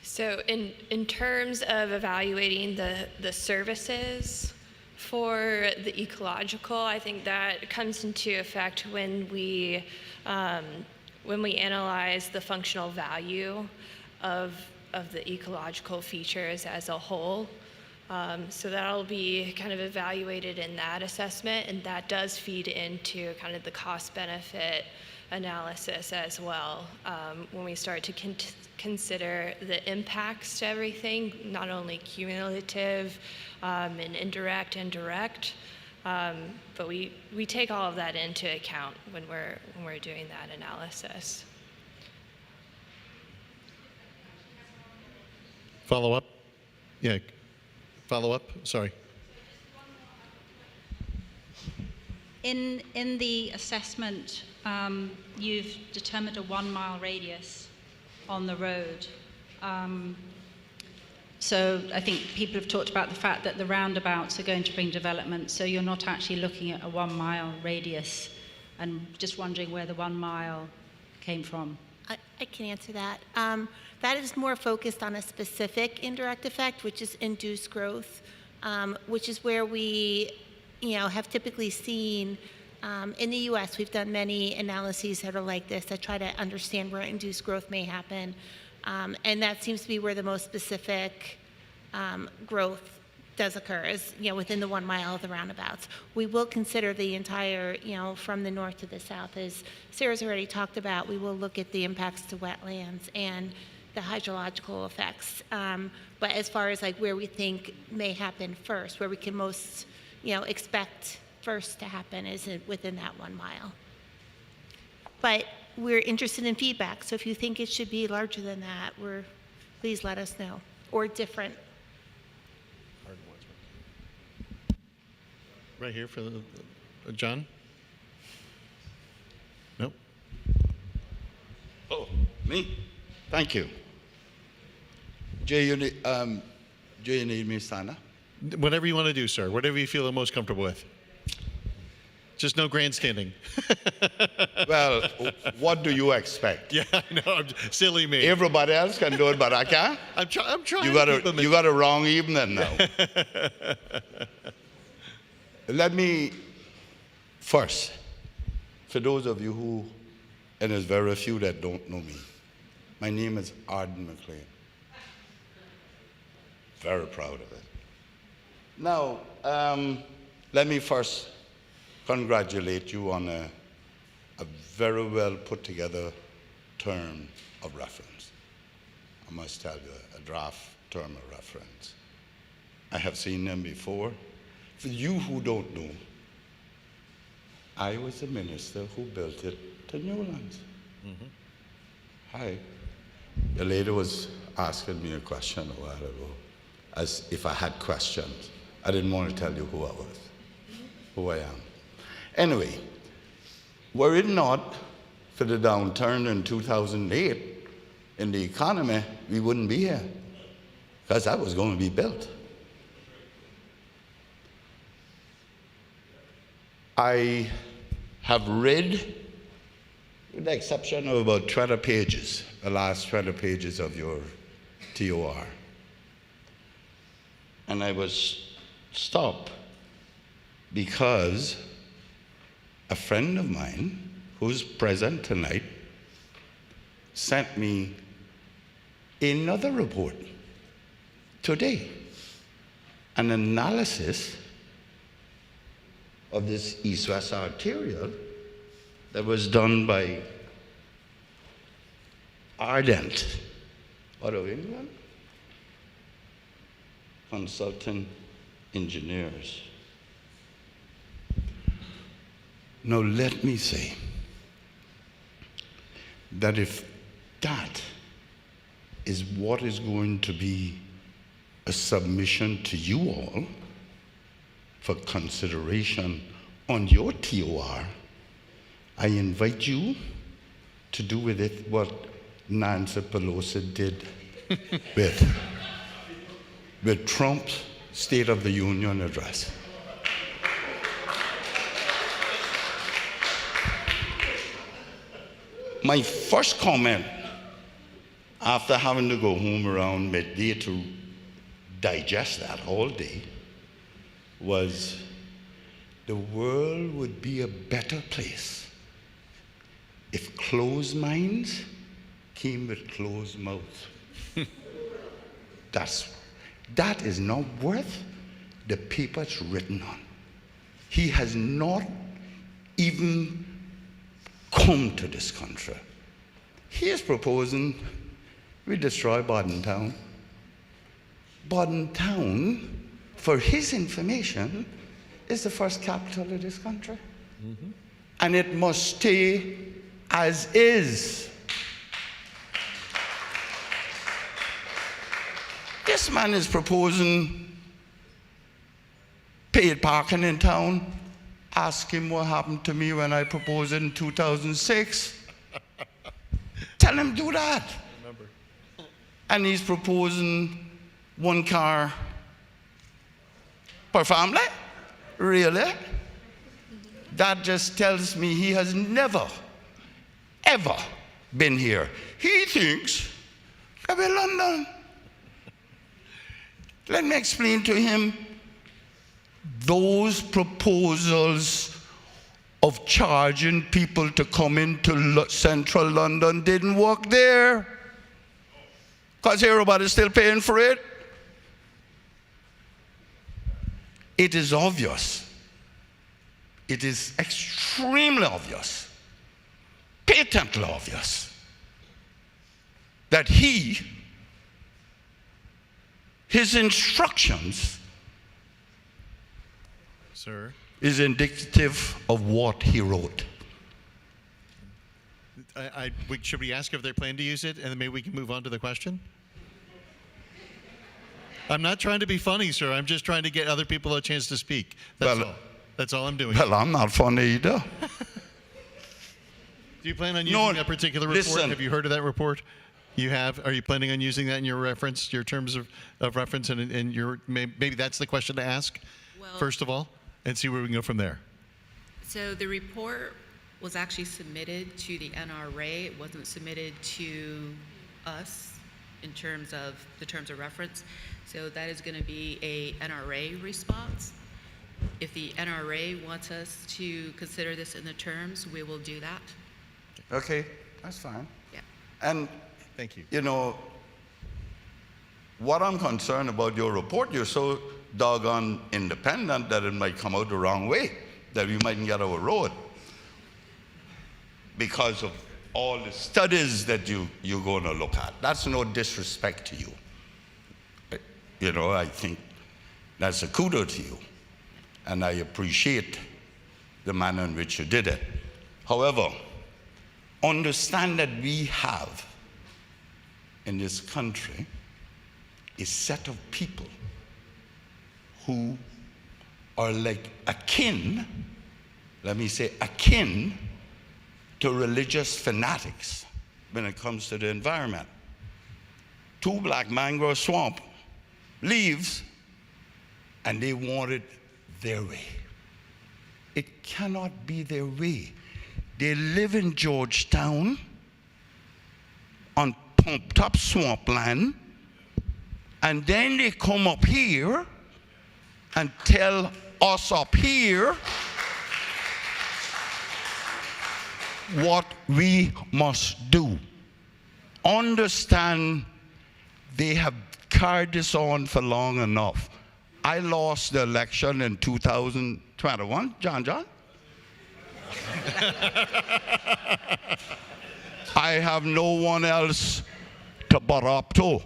So in terms of evaluating the services for the ecological, I think that comes into effect when we analyze the functional value of the ecological features as a whole. So that'll be kind of evaluated in that assessment, and that does feed into kind of the cost-benefit analysis as well, when we start to consider the impacts to everything, not only cumulative and indirect and direct, but we take all of that into account when we're doing that analysis. Follow up? Yeah. Follow up? Sorry. In the assessment, you've determined a 1 mile radius on the road. So I think people have talked about the fact that the roundabouts are going to bring development, so you're not actually looking at a 1 mile radius, and just wondering where the 1 mile came from. I can answer that. That is more focused on a specific indirect effect, which is induced growth, which is where we, have typically seen in the U.S. We've done many analyses that are like this that try to understand where induced growth may happen, and that seems to be where the most specific growth does occur, is within the 1 mile of the roundabouts. We will consider the entire, from the north to the south, as Sarah's already talked about. We will look at the impacts to wetlands and the hydrological effects. But as far as like where we think may happen first, where we can most, expect first to happen is within that 1 mile. But we're interested in feedback, so if you think it should be larger than that, please let us know, or different. Right here for John? Nope. Oh, me? Thank you. Jay, you need me to stand up? Whatever you want to do, sir. Whatever you feel the most comfortable with. Just no grandstanding. Well, what do you expect? Yeah, I know. Silly me. Everybody else can do it, but I can't? I'm trying. You got a wrong evening now. Let me first, for those of you who, and there's very few that don't know me, my name is Arden McLean. Very proud of it. Now, let me first congratulate you on a very well put together term of reference. I must tell you, a draft term of reference. I have seen them before. For you who don't know, I was the minister who built it to Newlands. Mm-hmm. Hi. The lady was asking me a question a while ago, as if I had questions. I didn't want to tell you who I was, who I am. Anyway, were it not for the downturn in 2008 in the economy, we wouldn't be here, because that was going to be built. I have read, with the exception of about 20 pages, the last 20 pages of your TOR. And I was stopped because a friend of mine who's present tonight sent me another report today, an analysis of this east-west arterial that was done by Ardent out of England, consultant engineers. Now let me say that if that is what is going to be a submission to you all for consideration on your TOR, I invite you to do with it what Nancy Pelosi did with Trump's State of the Union address. My first comment, after having to go home around midday to digest that all day, was the world would be a better place if closed minds came with closed mouths. That is not worth the paper it's written on. He has not even come to this country. He is proposing we destroy Bordentown. Bordentown, for his information, is the first capital of this country. Mm-hmm. And it must stay as is. This man is proposing paid parking in town. Ask him what happened to me when I proposed it in 2006. Tell him do that. Remember. And he's proposing one car per family? Really? That just tells me he has never, ever been here. He thinks I'm in London. Let me explain to him those proposals of charging people to come into central London didn't work there, because everybody's still paying for it. It is obvious. It is extremely obvious, patently obvious, that his instructions Sir, is indicative of what he wrote. Should we ask if they plan to use it, and then maybe we can move on to the question? I'm not trying to be funny, sir. I'm just trying to get other people a chance to speak. That's all. That's all I'm doing. Well, I'm not funny either. Do you plan on using that particular report? Listen. Have you heard of that report? You have? Are you planning on using that in your reference, your terms of reference, and your maybe that's the question to ask, first of all, and see where we can go from there. So the report was actually submitted to the NRA. It wasn't submitted to us in terms of the terms of reference. So that is going to be a NRA response. If the NRA wants us to consider this in the terms, we will do that. Okay, that's fine. Yeah. And thank you. You know, what I'm concerned about your report, you're so doggone independent that it might come out the wrong way, that we mightn't get our road because of all the studies that you're going to look at. That's no disrespect to you. You know, I think that's a kudos to you. And I appreciate the manner in which you did it. However, understand that we have in this country a set of people who are like akin, let me say akin, to religious fanatics when it comes to the environment. 2 black mangrove swamp leaves, and they want it their way. It cannot be their way. They live in Georgetown on pumped up swampland, and then they come up here and tell us up here what we must do. Understand, they have carried this on for long enough. I lost the election in 2021, John. I have no one else to butt up to.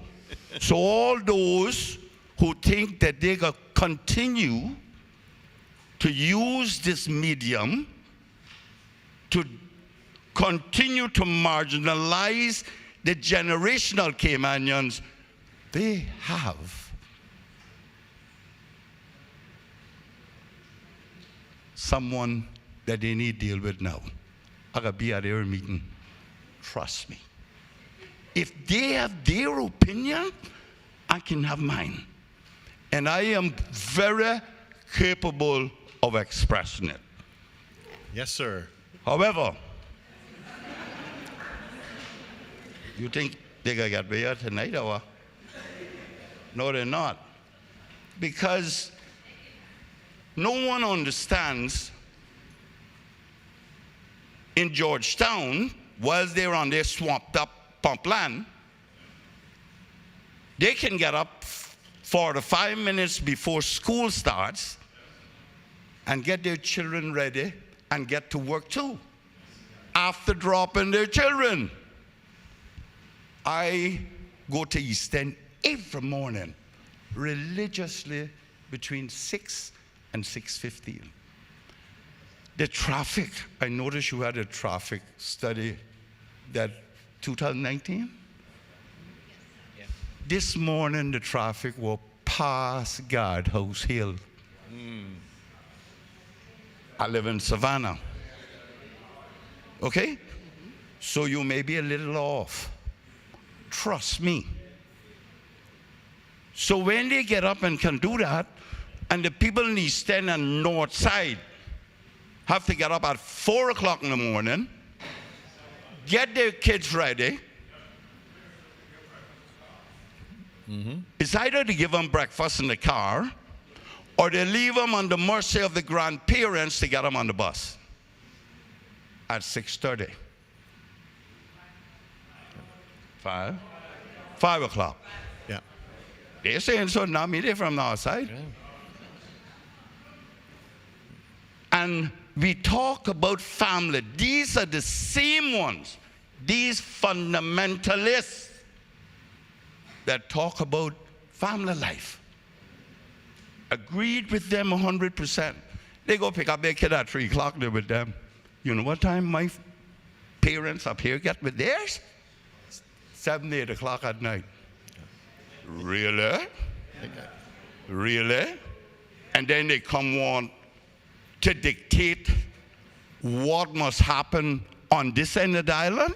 So all those who think that they can continue to use this medium to continue to marginalize the generational Caymanians, they have someone that they need to deal with now. I gotta be at their meeting. Trust me. If they have their opinion, I can have mine. And I am very capable of expressing it. Yes, sir. However, you think they're gonna get me here tonight or what? No, they're not. Because no one understands in Georgetown, while they're on their swamped up pump land, they can get up 45 minutes before school starts and get their children ready and get to work too, after dropping their children. I go to East End every morning, religiously between 6 and 6:15. The traffic, I noticed you had a traffic study that 2019? Yeah. This morning the traffic was past Guardhouse Hill. I live in Savannah. Okay? So you may be a little off. Trust me. So when they get up and can do that, and the people in East End and Northside have to get up at 4 o'clock in the morning, get their kids ready. It's either to give them breakfast in the car, or they leave them on the mercy of the grandparents to get them on the bus at 6:30. 5 o'clock. Yeah. They're saying so, not me, they're from the outside. Yeah. And we talk about family. These are the same ones, these fundamentalists that talk about family life. Agreed with them 100%. They go pick up their kid at 3 o'clock, they're with them. You know what time my parents up here get with theirs? 7, 8 o'clock at night. Really? Really? And then they come on to dictate what must happen on this end of the island?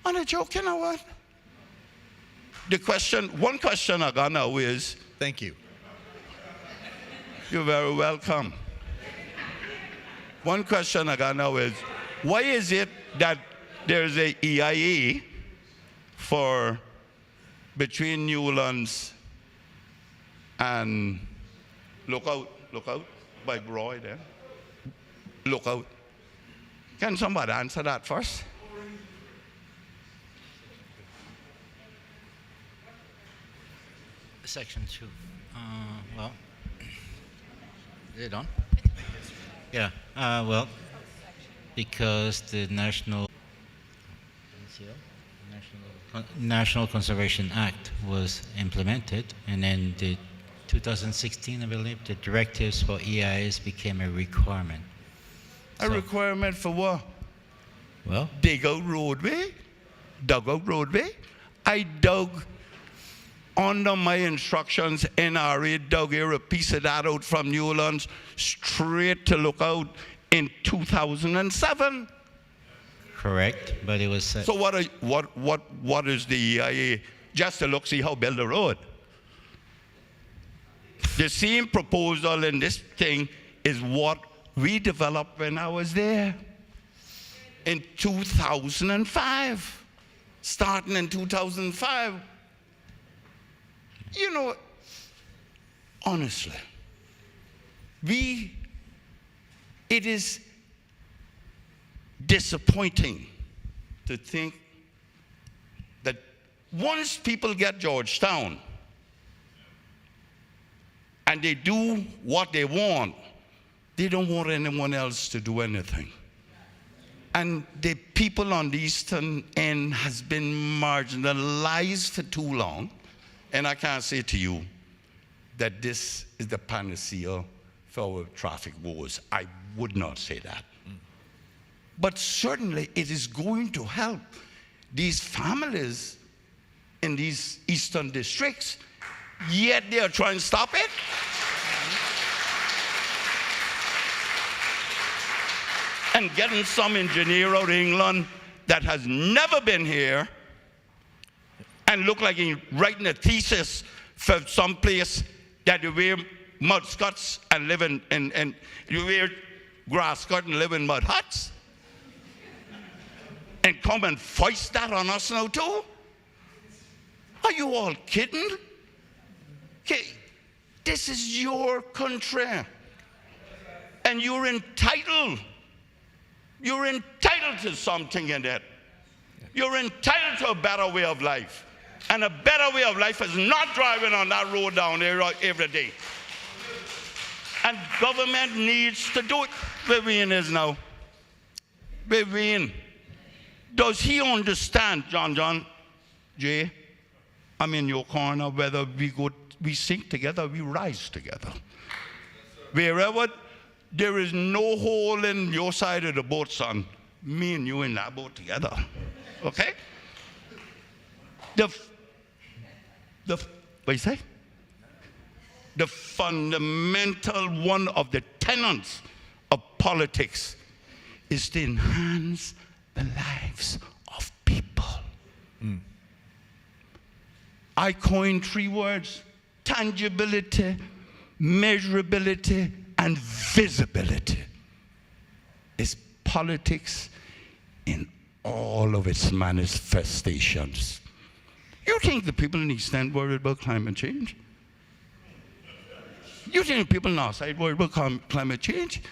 On a joke, you know what? One question I got now is... Thank you. You're very welcome. One question I got now is, why is it that there's a EIA for between Newlands and look out by Broy there? Look out. Can somebody answer that first? Section 2. Well, is it on? Yeah. Well, because the National Conservation Act was implemented, and then the 2016, I believe, the directives for EIS became a requirement. A requirement for what? Well, dig out roadway, dug out roadway. I dug under my instructions. NRA dug here a piece of that out from Newlands straight to Lookout in 2007. correct, but it was... So what is the EIA? Just to look, see how build the road. The same proposal in this thing is what we developed when I was there in 2005, starting in 2005. You know, honestly, it is disappointing to think that once people get Georgetown and they do what they want, they don't want anyone else to do anything. And the people on the eastern end has been marginalized for too long. And I can't say to you that this is the panacea for our traffic woes. I would not say that. But certainly it is going to help these families in these eastern districts, yet they are trying to stop it. And getting some engineer out of England that has never been here and look like he's writing a thesis for some place that you wear mud skirts and live in you wear grass skirt and live in mud huts. And come and foist that on us now too? Are you all kidding? Okay, this is your country. And you're entitled. You're entitled to something in it. You're entitled to a better way of life. And a better way of life is not driving on that road down there every day. And government needs to do it. Vivian is now. Vivian, does he understand, John Jay, I'm in your corner, whether we sink together, we rise together. Wherever there is no hole in your side of the boat, son, me and you in that boat together. Okay? What you say? The fundamental one of the tenets of politics is to enhance the lives of people. I coined 3 words: tangibility, measurability, and visibility. Is politics in all of its manifestations. You think the people in East End worried about climate change? You think people in Northside worried about climate change?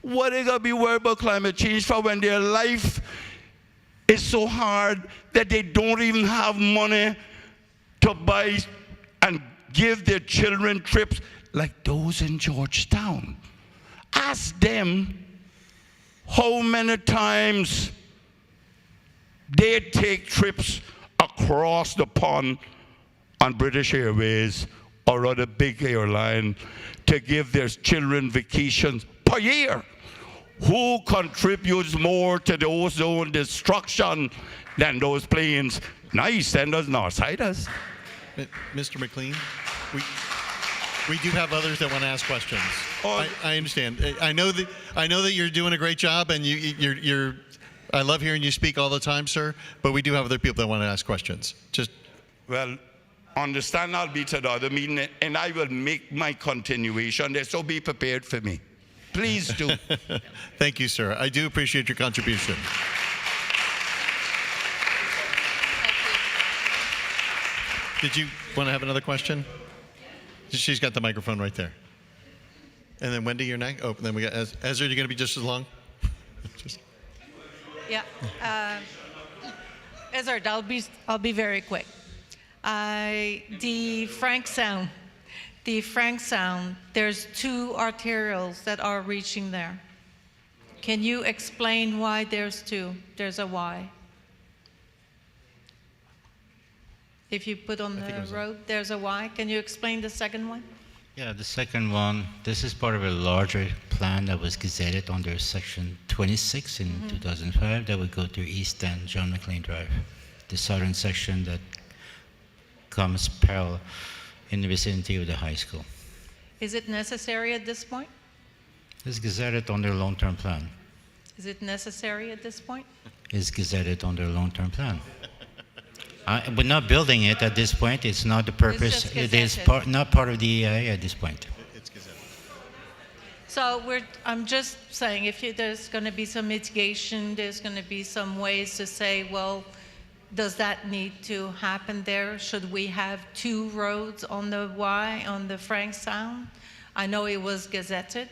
What are they going to be worried about climate change for when their life is so hard that they don't even have money to buy and give their children trips like those in Georgetown? Ask them how many times they take trips across the pond on British Airways or other big airline to give their children vacations per year. Who contributes more to the ozone destruction than those planes? Not Eastenders, Northsiders. Mr. McLean, we do have others that want to ask questions. I understand. I know that you're doing a great job, and you're. I love hearing you speak all the time, sir. But we do have other people that want to ask questions. Well, understand I'll be to the other meeting, and I will make my continuation there. So be prepared for me. Please do. Thank you, sir. I do appreciate your contribution. Did you want to have another question? She's got the microphone right there. And then Wendy, you're next. Oh, then we got Ezra. You're going to be just as long. Yeah. Ezra, I'll be very quick. The Frank Sound. There's 2 arterials that are reaching there. Can you explain why there's 2? There's a why. If you put on the road, there's a why. Can you explain the second one? Yeah, the second one, this is part of a larger plan that was gazetted under Section 26 in 2005 that would go through East End, John McLean Drive, the southern section that comes parallel in the vicinity of the high school. Is it necessary at this point? It's gazetted under long-term plan. Is it necessary at this point? It's gazetted under long-term plan. We're not building it at this point. It's not the purpose. It is not part of the EIA at this point. So I'm just saying, there's going to be some mitigation, there's going to be some ways to say, well, does that need to happen there? Should we have 2 roads on the Y, on the Frank Sound? I know it was gazetted.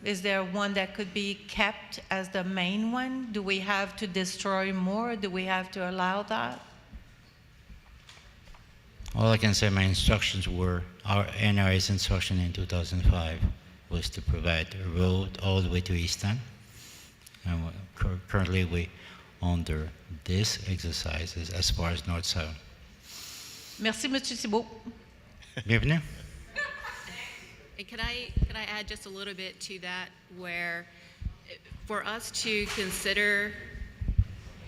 Is there one that could be kept as the main one? Do we have to destroy more? Do we have to allow that? All I can say, my instructions were, our NRA's instruction in 2005 was to provide a road all the way to East End. And currently we under this exercise is as far as Northside. Merci, Monsieur Thibault. Bienvenue. And can I add just a little bit to that, where for us to consider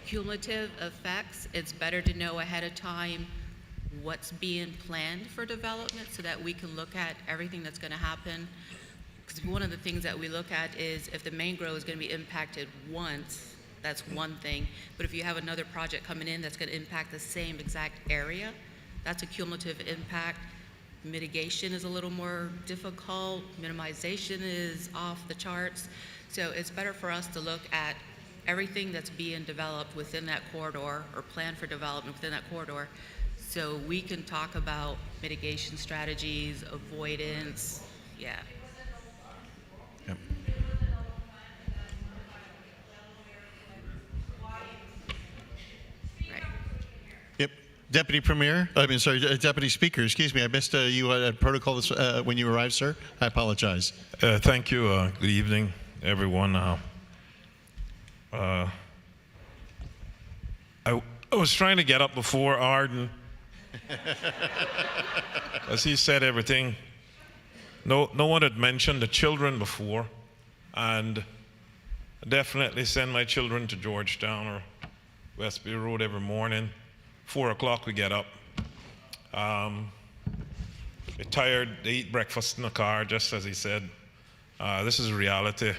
cumulative effects, it's better to know ahead of time what's being planned for development so that we can look at everything that's going to happen. Because one of the things that we look at is if the mangrove is going to be impacted once, that's one thing. But if you have another project coming in that's going to impact the same exact area, that's a cumulative impact. Mitigation is a little more difficult. Minimization is off the charts. So it's better for us to look at everything that's being developed within that corridor or planned for development within that corridor so we can talk about mitigation strategies, avoidance, yeah. Yep. Right. Yep. Deputy Speaker, excuse me, I missed you at protocol when you arrived, sir. I apologize. Thank you. Good evening, everyone. I was trying to get up before Arden, as he said everything. No one had mentioned the children before, and I definitely send my children to Georgetown or Westby Road every morning. 4 o'clock we get up. They're tired, they eat breakfast in the car, just as he said. This is reality.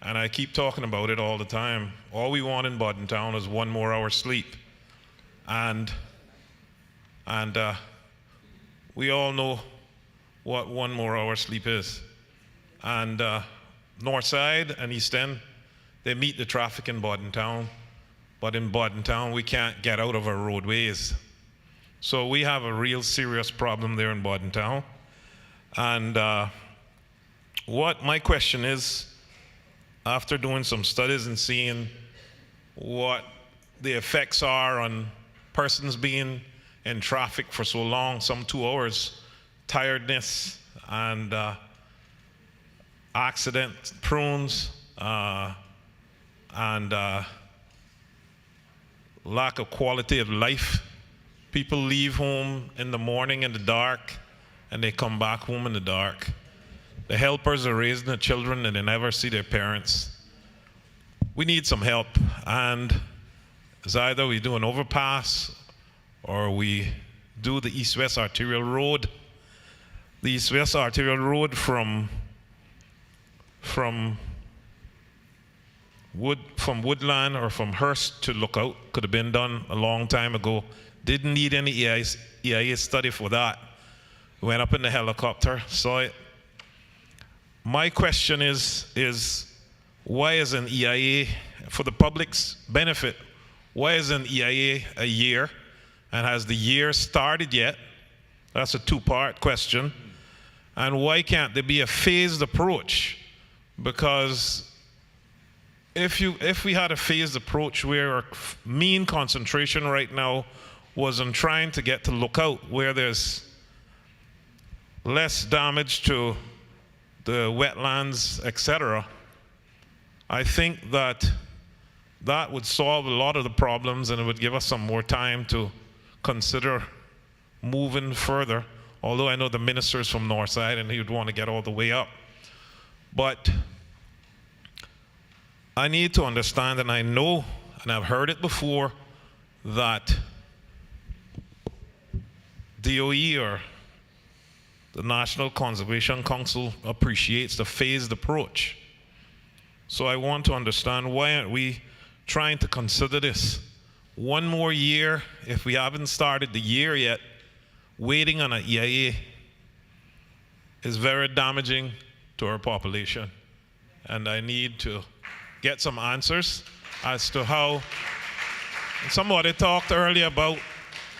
And I keep talking about it all the time. All we want in Bordentown is 1 more hour sleep. And we all know what 1 more hour sleep is. And Northside and East End, they meet the traffic in Bordentown. But in Bordentown, we can't get out of our roadways. So we have a real serious problem there in Bordentown. And what my question is, after doing some studies and seeing what the effects are on persons being in traffic for so long, some 2 hours, tiredness and accident prunes and lack of quality of life. People leave home in the morning in the dark and they come back home in the dark. The helpers are raising the children and they never see their parents. We need some help, and it's either we do an overpass or we do the east-west arterial road. The east-west arterial road from Woodland or from Hearst to Lookout could have been done a long time ago. Didn't need any EIA study for that. Went up in the helicopter, saw it. My question is why is an EIA, for the public's benefit, why is an EIA a year? And has the year started yet? That's a two-part question. And why can't there be a phased approach? Because if we had a phased approach where our main concentration right now was on trying to get to Lookout, where there's less damage to the wetlands, etc., I think that that would solve a lot of the problems and it would give us some more time to consider moving further, although I know the minister's from Northside and he would want to get all the way up. But I need to understand, and I know, and I've heard it before, that DOE or the National Conservation Council appreciates the phased approach. So I want to understand, why aren't we trying to consider this? One more year, if we haven't started the year yet, waiting on an EIA is very damaging to our population. And I need to get some answers as to how. Somebody talked earlier about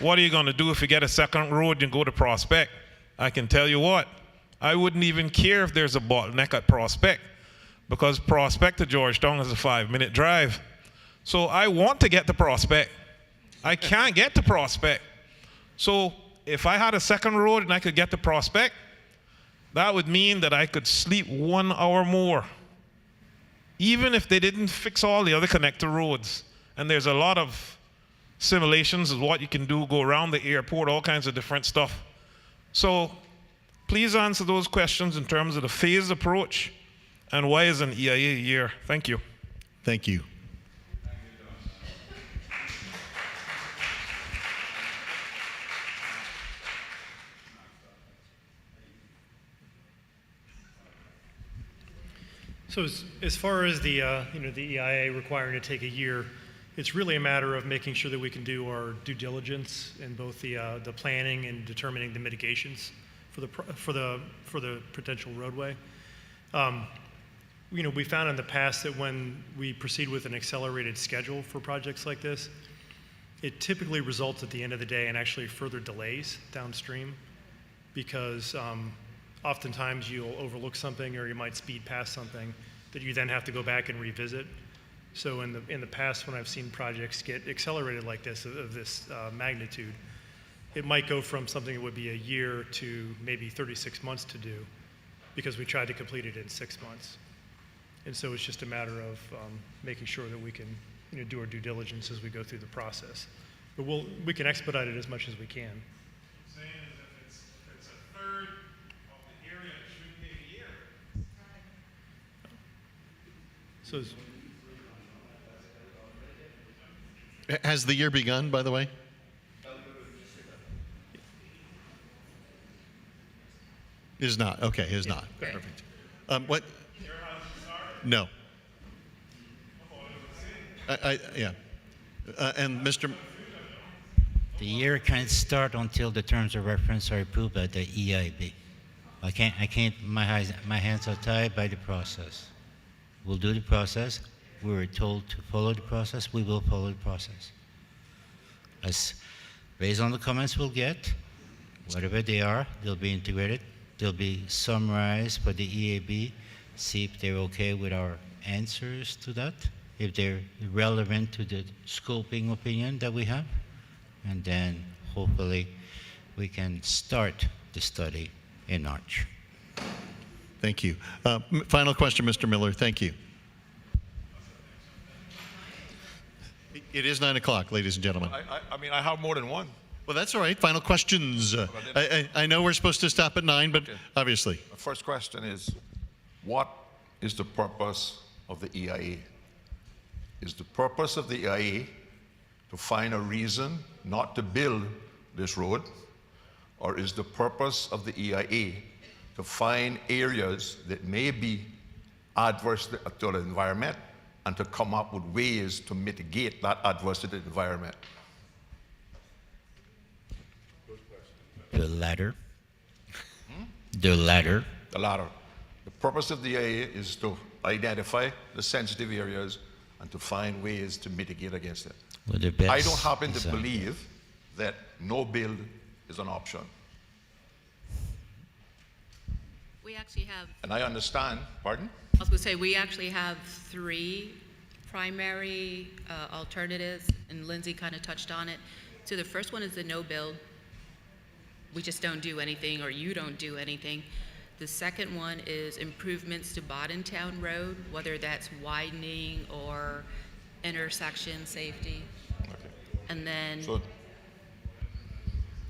what are you going to do if you get a second road and go to Prospect. I can tell you what, I wouldn't even care if there's a bottleneck at Prospect, because Prospect to Georgetown is a 5-minute drive. So I want to get to Prospect. I can't get to Prospect. So if I had a second road and I could get to Prospect, that would mean that I could sleep 1 hour more, even if they didn't fix all the other connector roads. And there's a lot of simulations of what you can do, go around the airport, all kinds of different stuff. So please answer those questions in terms of the phased approach and why is an EIA a year? Thank you. Thank you. So as far as the the EIA requiring to take a year, it's really a matter of making sure that we can do our due diligence in both the planning and determining the mitigations for the potential roadway. We found in the past that when we proceed with an accelerated schedule for projects like this, it typically results at the end of the day in actually further delays downstream, because oftentimes you'll overlook something or you might speed past something that you then have to go back and revisit. So in the past, when I've seen projects get accelerated like this, of this magnitude, it might go from something that would be a year to maybe 36 months to do, because we tried to complete it in 6 months. And so it's just a matter of making sure that we can do our due diligence as we go through the process. But we can expedite it as much as we can. Saying is if it's a third of the area, it shouldn't take a year. So has the year begun, by the way? It is not. Okay, it is not. Okay. Perfect. What? No. Yeah. And Mr. The year can't start until the terms of reference are approved by the EIB. I can't, my hands are tied by the process. We'll do the process. We were told to follow the process. We will follow the process. Based on the comments we'll get, whatever they are, they'll be integrated. They'll be summarized by the EIB, see if they're okay with our answers to that, if they're relevant to the scoping opinion that we have, and then hopefully we can start the study in March. Thank you. Final question, Mr. Miller. Thank you. It is 9 o'clock, ladies and gentlemen. I mean, I have more than one. Well, that's all right. Final questions. I know we're supposed to stop at 9, but obviously. The first question is, what is the purpose of the EIA? Is the purpose of the EIA to find a reason not to build this road? Or is the purpose of the EIA to find areas that may be adverse to the environment and to come up with ways to mitigate that adversity to the environment? The latter. The latter. The latter. The purpose of the EIA is to identify the sensitive areas and to find ways to mitigate against it. Well, the best I don't happen to design. believe that no build is an option. We actually have, And I understand, pardon? I was going to say, we actually have 3 primary alternatives, and Lindsay kind of touched on it. So the first one is the no build. We just don't do anything, or you don't do anything. The second one is improvements to Bodentown Road, whether that's widening or intersection safety. Okay. And then, So,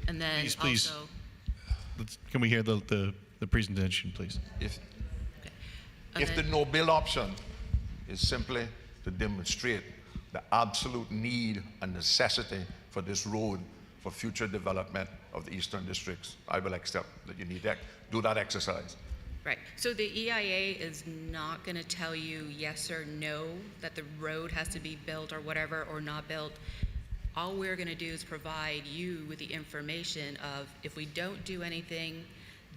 Please. also, Can we hear the presentation, please? if And the then- no build option is simply to demonstrate the absolute need and necessity for this road for future development of the eastern districts, I will accept that you need to do that exercise. right. So the EIA is not going to tell you yes or no that the road has to be built or whatever, or not built. All we're going to do is provide you with the information of, if we don't do anything,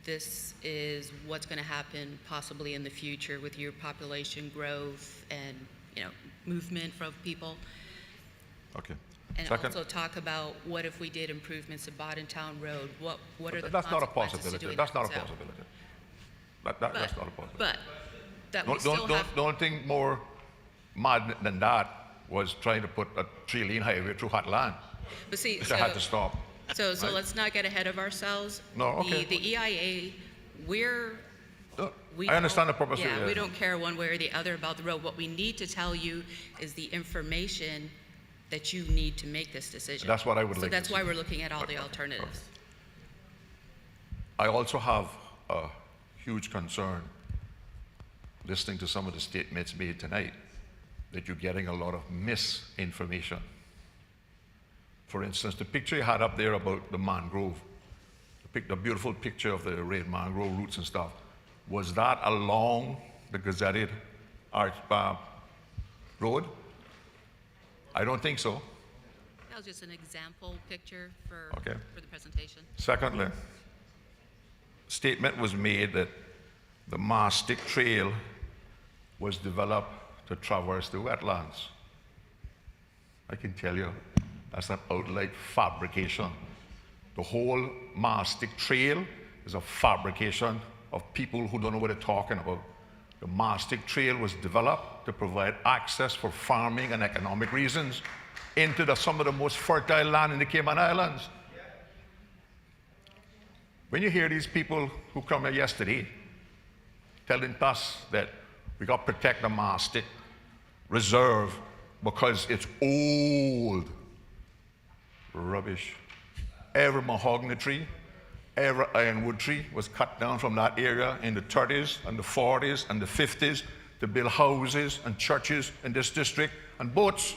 this is what's going to happen possibly in the future with your population growth and, movement from people. Okay. And Second. also talk about what if we did improvements to Bodentown Road? What are the That's not a consequences to possibility. doing That's that? not a So- possibility. That's not a possibility. But that we Don't, still don't, have. don't, don't think more mad than that was trying to put a 3-lane highway through hot land. But see, Which I had to stop. So Right? let's not get ahead of ourselves. No, okay. The EIA, we I understand the don't- purpose of Yeah, it. we don't care one way or the other about the road. What we need to tell you is the information that you need to make this decision. That's what I would So like to that's see. why we're looking at all the alternatives. I also have a huge concern listening to some of the statements made tonight that you're getting a lot of misinformation. For instance, the picture you had up there about the mangrove, the beautiful picture of the red mangrove roots and stuff, was that along the gazetted road? I don't think so. That was just an example picture for the presentation. Secondly, statement was made that the Mastic Trail was developed to traverse the wetlands. I can tell you, that's an outright fabrication. The whole Mastic Trail is a fabrication of people who don't know what they're talking about. The Mastic Trail was developed to provide access for farming and economic reasons into some of the most fertile land in the Cayman Islands. When you hear these people who come here yesterday telling us that we got to protect the Mastic Reserve because it's old, rubbish. Every mahogany tree, every ironwood tree was cut down from that area in the 30s and the 40s and the 50s to build houses and churches in this district and boats.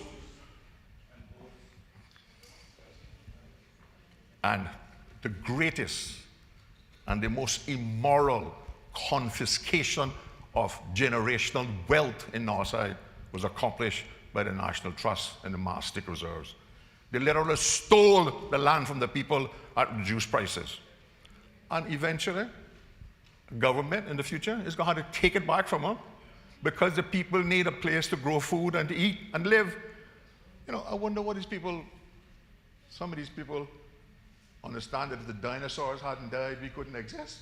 And the greatest and the most immoral confiscation of generational wealth in Northside was accomplished by the National Trust and the Mastic Reserves. They literally stole the land from the people at reduced prices. And eventually, government in the future is going to have to take it back from them because the people need a place to grow food and to eat and live. I wonder what some of these people understand that if the dinosaurs hadn't died, we couldn't exist.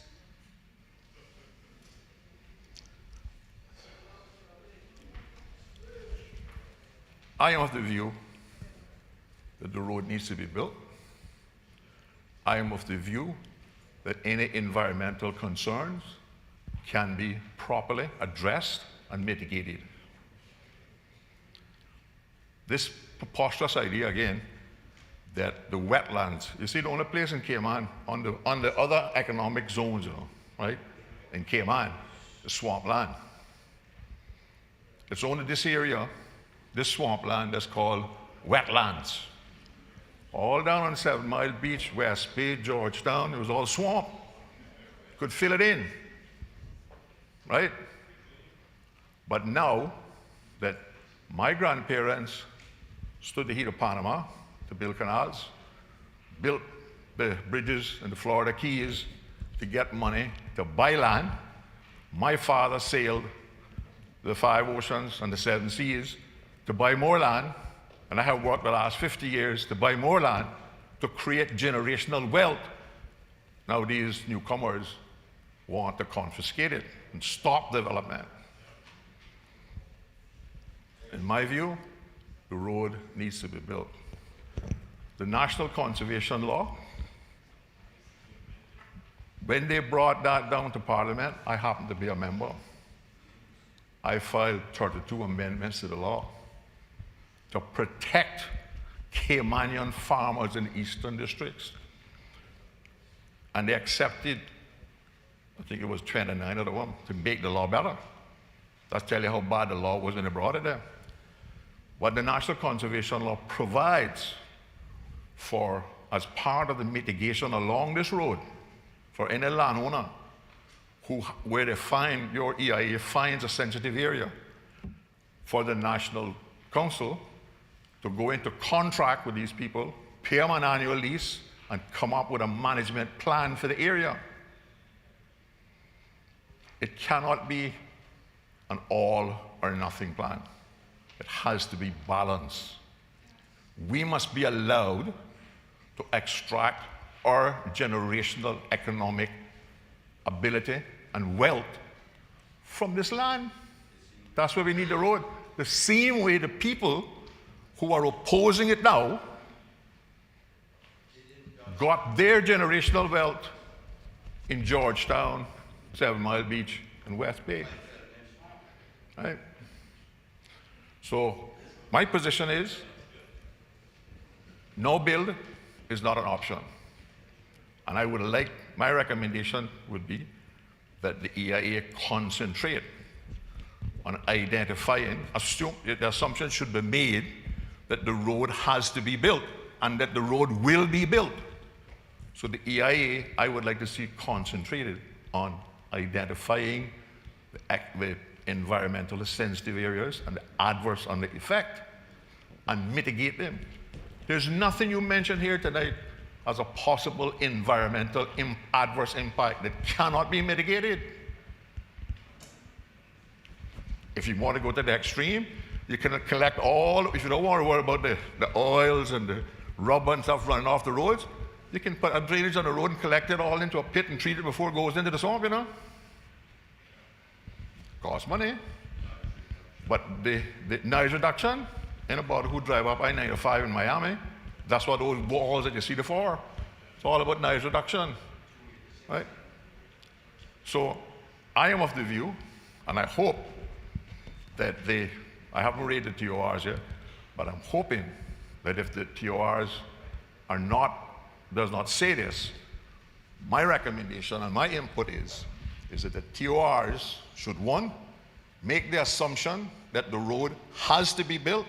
I am of the view that the road needs to be built. I am of the view that any environmental concerns can be properly addressed and mitigated. This preposterous idea, again, that the wetlands, you see the only place in Cayman on the other economic zones, you know, right, in Cayman, the swampland. It's only this area, this swampland, that's called wetlands. All down on 7 Mile Beach, West Bay, Georgetown, it was all swamp. Could fill it in, right? But now that my grandparents stood the heat of Panama to build canals, built the bridges in the Florida Keys to get money to buy land, my father sailed the 5 oceans and the 7 seas to buy more land, and I have worked the last 50 years to buy more land to create generational wealth. Now these newcomers want to confiscate it and stop development. In my view, the road needs to be built. The National Conservation Law, when they brought that down to Parliament, I happened to be a member. I filed 32 amendments to the law to protect Caymanian farmers in the eastern districts. And they accepted, I think it was 29 of them, to make the law better. That's tell you how bad the law was when they brought it there. What the National Conservation Law provides for, as part of the mitigation along this road, for any landowner where they find, your EIA finds a sensitive area, for the National Council to go into contract with these people, pay them an annual lease, and come up with a management plan for the area. It cannot be an all or nothing plan. It has to be balanced. We must be allowed to extract our generational economic ability and wealth from this land. That's why we need the road. The same way the people who are opposing it now got their generational wealth in Georgetown, 7 Mile Beach, and West Bay. Right? So my position is no build is not an option. And I would like, my recommendation would be that the EIA concentrate on identifying, the assumption should be made that the road has to be built and that the road will be built. So the EIA, I would like to see concentrated on identifying the environmentally sensitive areas and the adverse on the effect and mitigate them. There's nothing you mentioned here tonight as a possible environmental adverse impact that cannot be mitigated. If you want to go to the extreme, you can collect all, if you don't want to worry about the oils and the rubber and stuff running off the roads, you can put a drainage on the road and collect it all into a pit and treat it before it goes into the swamp, you know. Costs money. But the noise reduction, anybody who drive up I-95 in Miami, that's what those walls that you see for. It's all about noise reduction, right? So I am of the view, and I hope that I haven't read the TORs yet, but I'm hoping that if the TORs does not say this, my recommendation and my input is that the TORs should, one, make the assumption that the road has to be built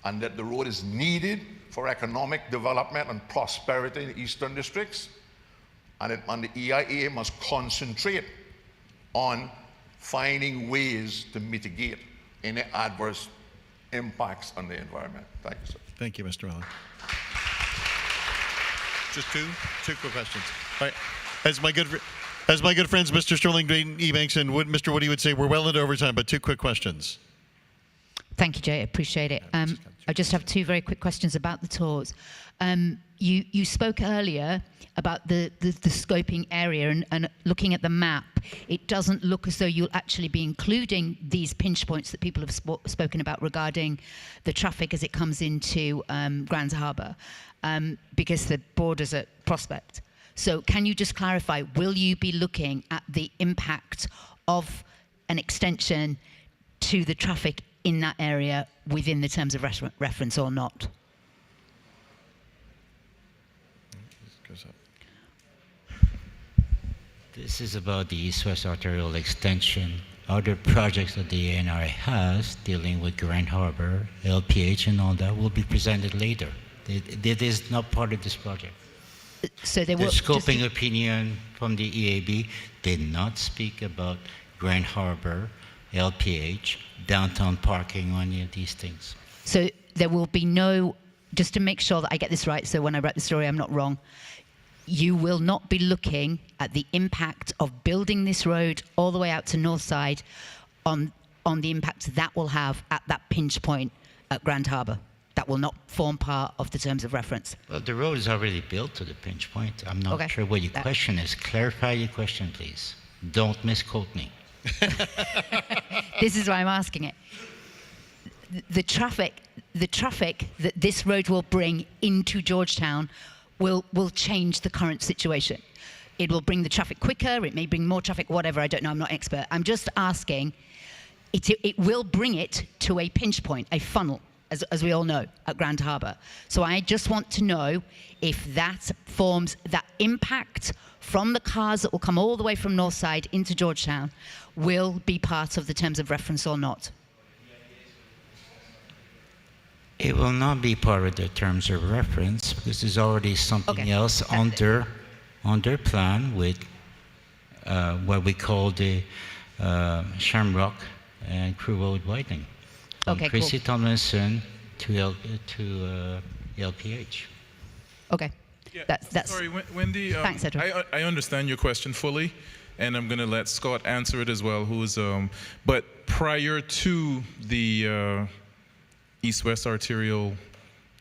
and that the road is needed for economic development and prosperity in the eastern districts, and the EIA must concentrate on finding ways to mitigate any adverse impacts on the environment. Thank you, sir. Thank you, Mr. Allen. Just two quick questions. All right. As my good friends, Mr. Sterling Green, Ebanks, and Mr. Woody would say, we're well into overtime, but two quick questions. Thank you, Jay. I appreciate it. I just have two very quick questions about the tours. You spoke earlier about the scoping area and looking at the map. It doesn't look as though you'll actually be including these pinch points that people have spoken about regarding the traffic as it comes into Grand Harbour, because the border's at Prospect. So can you just clarify, will you be looking at the impact of an extension to the traffic in that area within the terms of reference or not? is up. This is about the east-west arterial extension. Other projects that the NRA has dealing with Grand Harbor, LPH, and all that will be presented later. It is not part of this project. So they The will scoping opinion from the EAB did not speak about Grand Harbor, LPH, downtown parking, or any of these things. So there will be no, just to make sure that I get this right, so when I write the story I'm not wrong, you will not be looking at the impact of building this road all the way out to Northside on the impact that will have at that pinch point at Grand Harbor. That will not form part of the terms of reference. Well, the road is already built to the pinch point. I'm not sure what your question is. Clarify your question, please. Don't misquote me. This is why I'm asking it. The traffic that this road will bring into Georgetown will change the current situation. It will bring the traffic quicker, it may bring more traffic, whatever, I don't know, I'm not an expert. I'm just asking, it will bring it to a pinch point, a funnel, as we all know, at Grand Harbor. So I just want to know if that forms, that impact from the cars that will come all the way from Northside into Georgetown will be part of the terms of reference or not. It will not be part of the terms of reference because there's already something else under plan with what we call the Shamrock and Crew Road widening. From Chrissy Tomlinson to LPH. Okay. Yeah, that's sorry, Wendy. Thanks, Edward. I understand your question fully, and I'm going to let Scott answer it as well. But prior to the East-West Arterial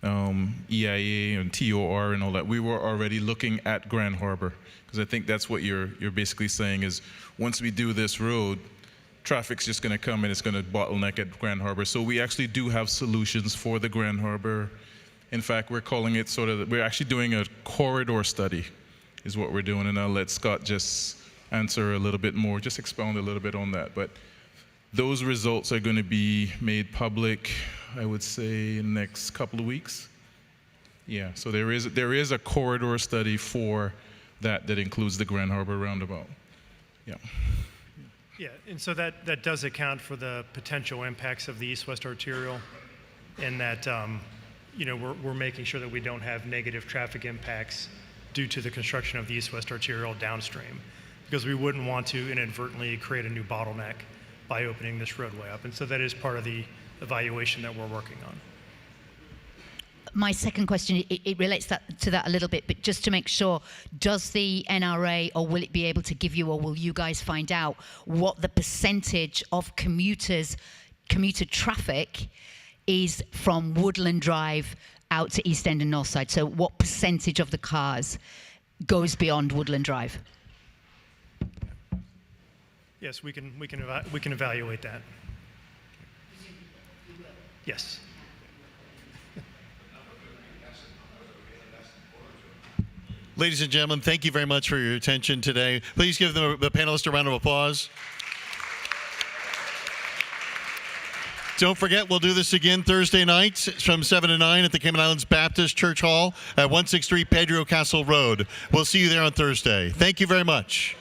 EIA and TOR and all that, we were already looking at Grand Harbor, because I think that's what you're basically saying is once we do this road, traffic's just going to come and it's going to bottleneck at Grand Harbor. So we actually do have solutions for the Grand Harbor. In fact, we're calling it we're actually doing a corridor study is what we're doing, and I'll let Scott just answer a little bit more, just expound a little bit on that. But those results are going to be made public, I would say, in the next couple of weeks. Yeah, so there is a corridor study for that includes the Grand Harbor roundabout. Yeah. Yeah, and so that does account for the potential impacts of the east-west arterial, in that we're making sure that we don't have negative traffic impacts due to the construction of the east-west arterial downstream, because we wouldn't want to inadvertently create a new bottleneck by opening this roadway up. And so that is part of the evaluation that we're working on. My second question, it relates to that a little bit, but just to make sure, does the NRA, or will it be able to give you, or will you guys find out what the percentage of commuter traffic is from Woodland Drive out to East End and Northside? So what percentage of the cars goes beyond Woodland Drive? Yes, we can evaluate that. Yes. Ladies and gentlemen, thank you very much for your attention today. Please give the panelists a round of applause. Don't forget, we'll do this again Thursday nights from 7 to 9 at the Cayman Islands Baptist Church Hall at 163 Pedro Castle Road. We'll see you there on Thursday. Thank you very much.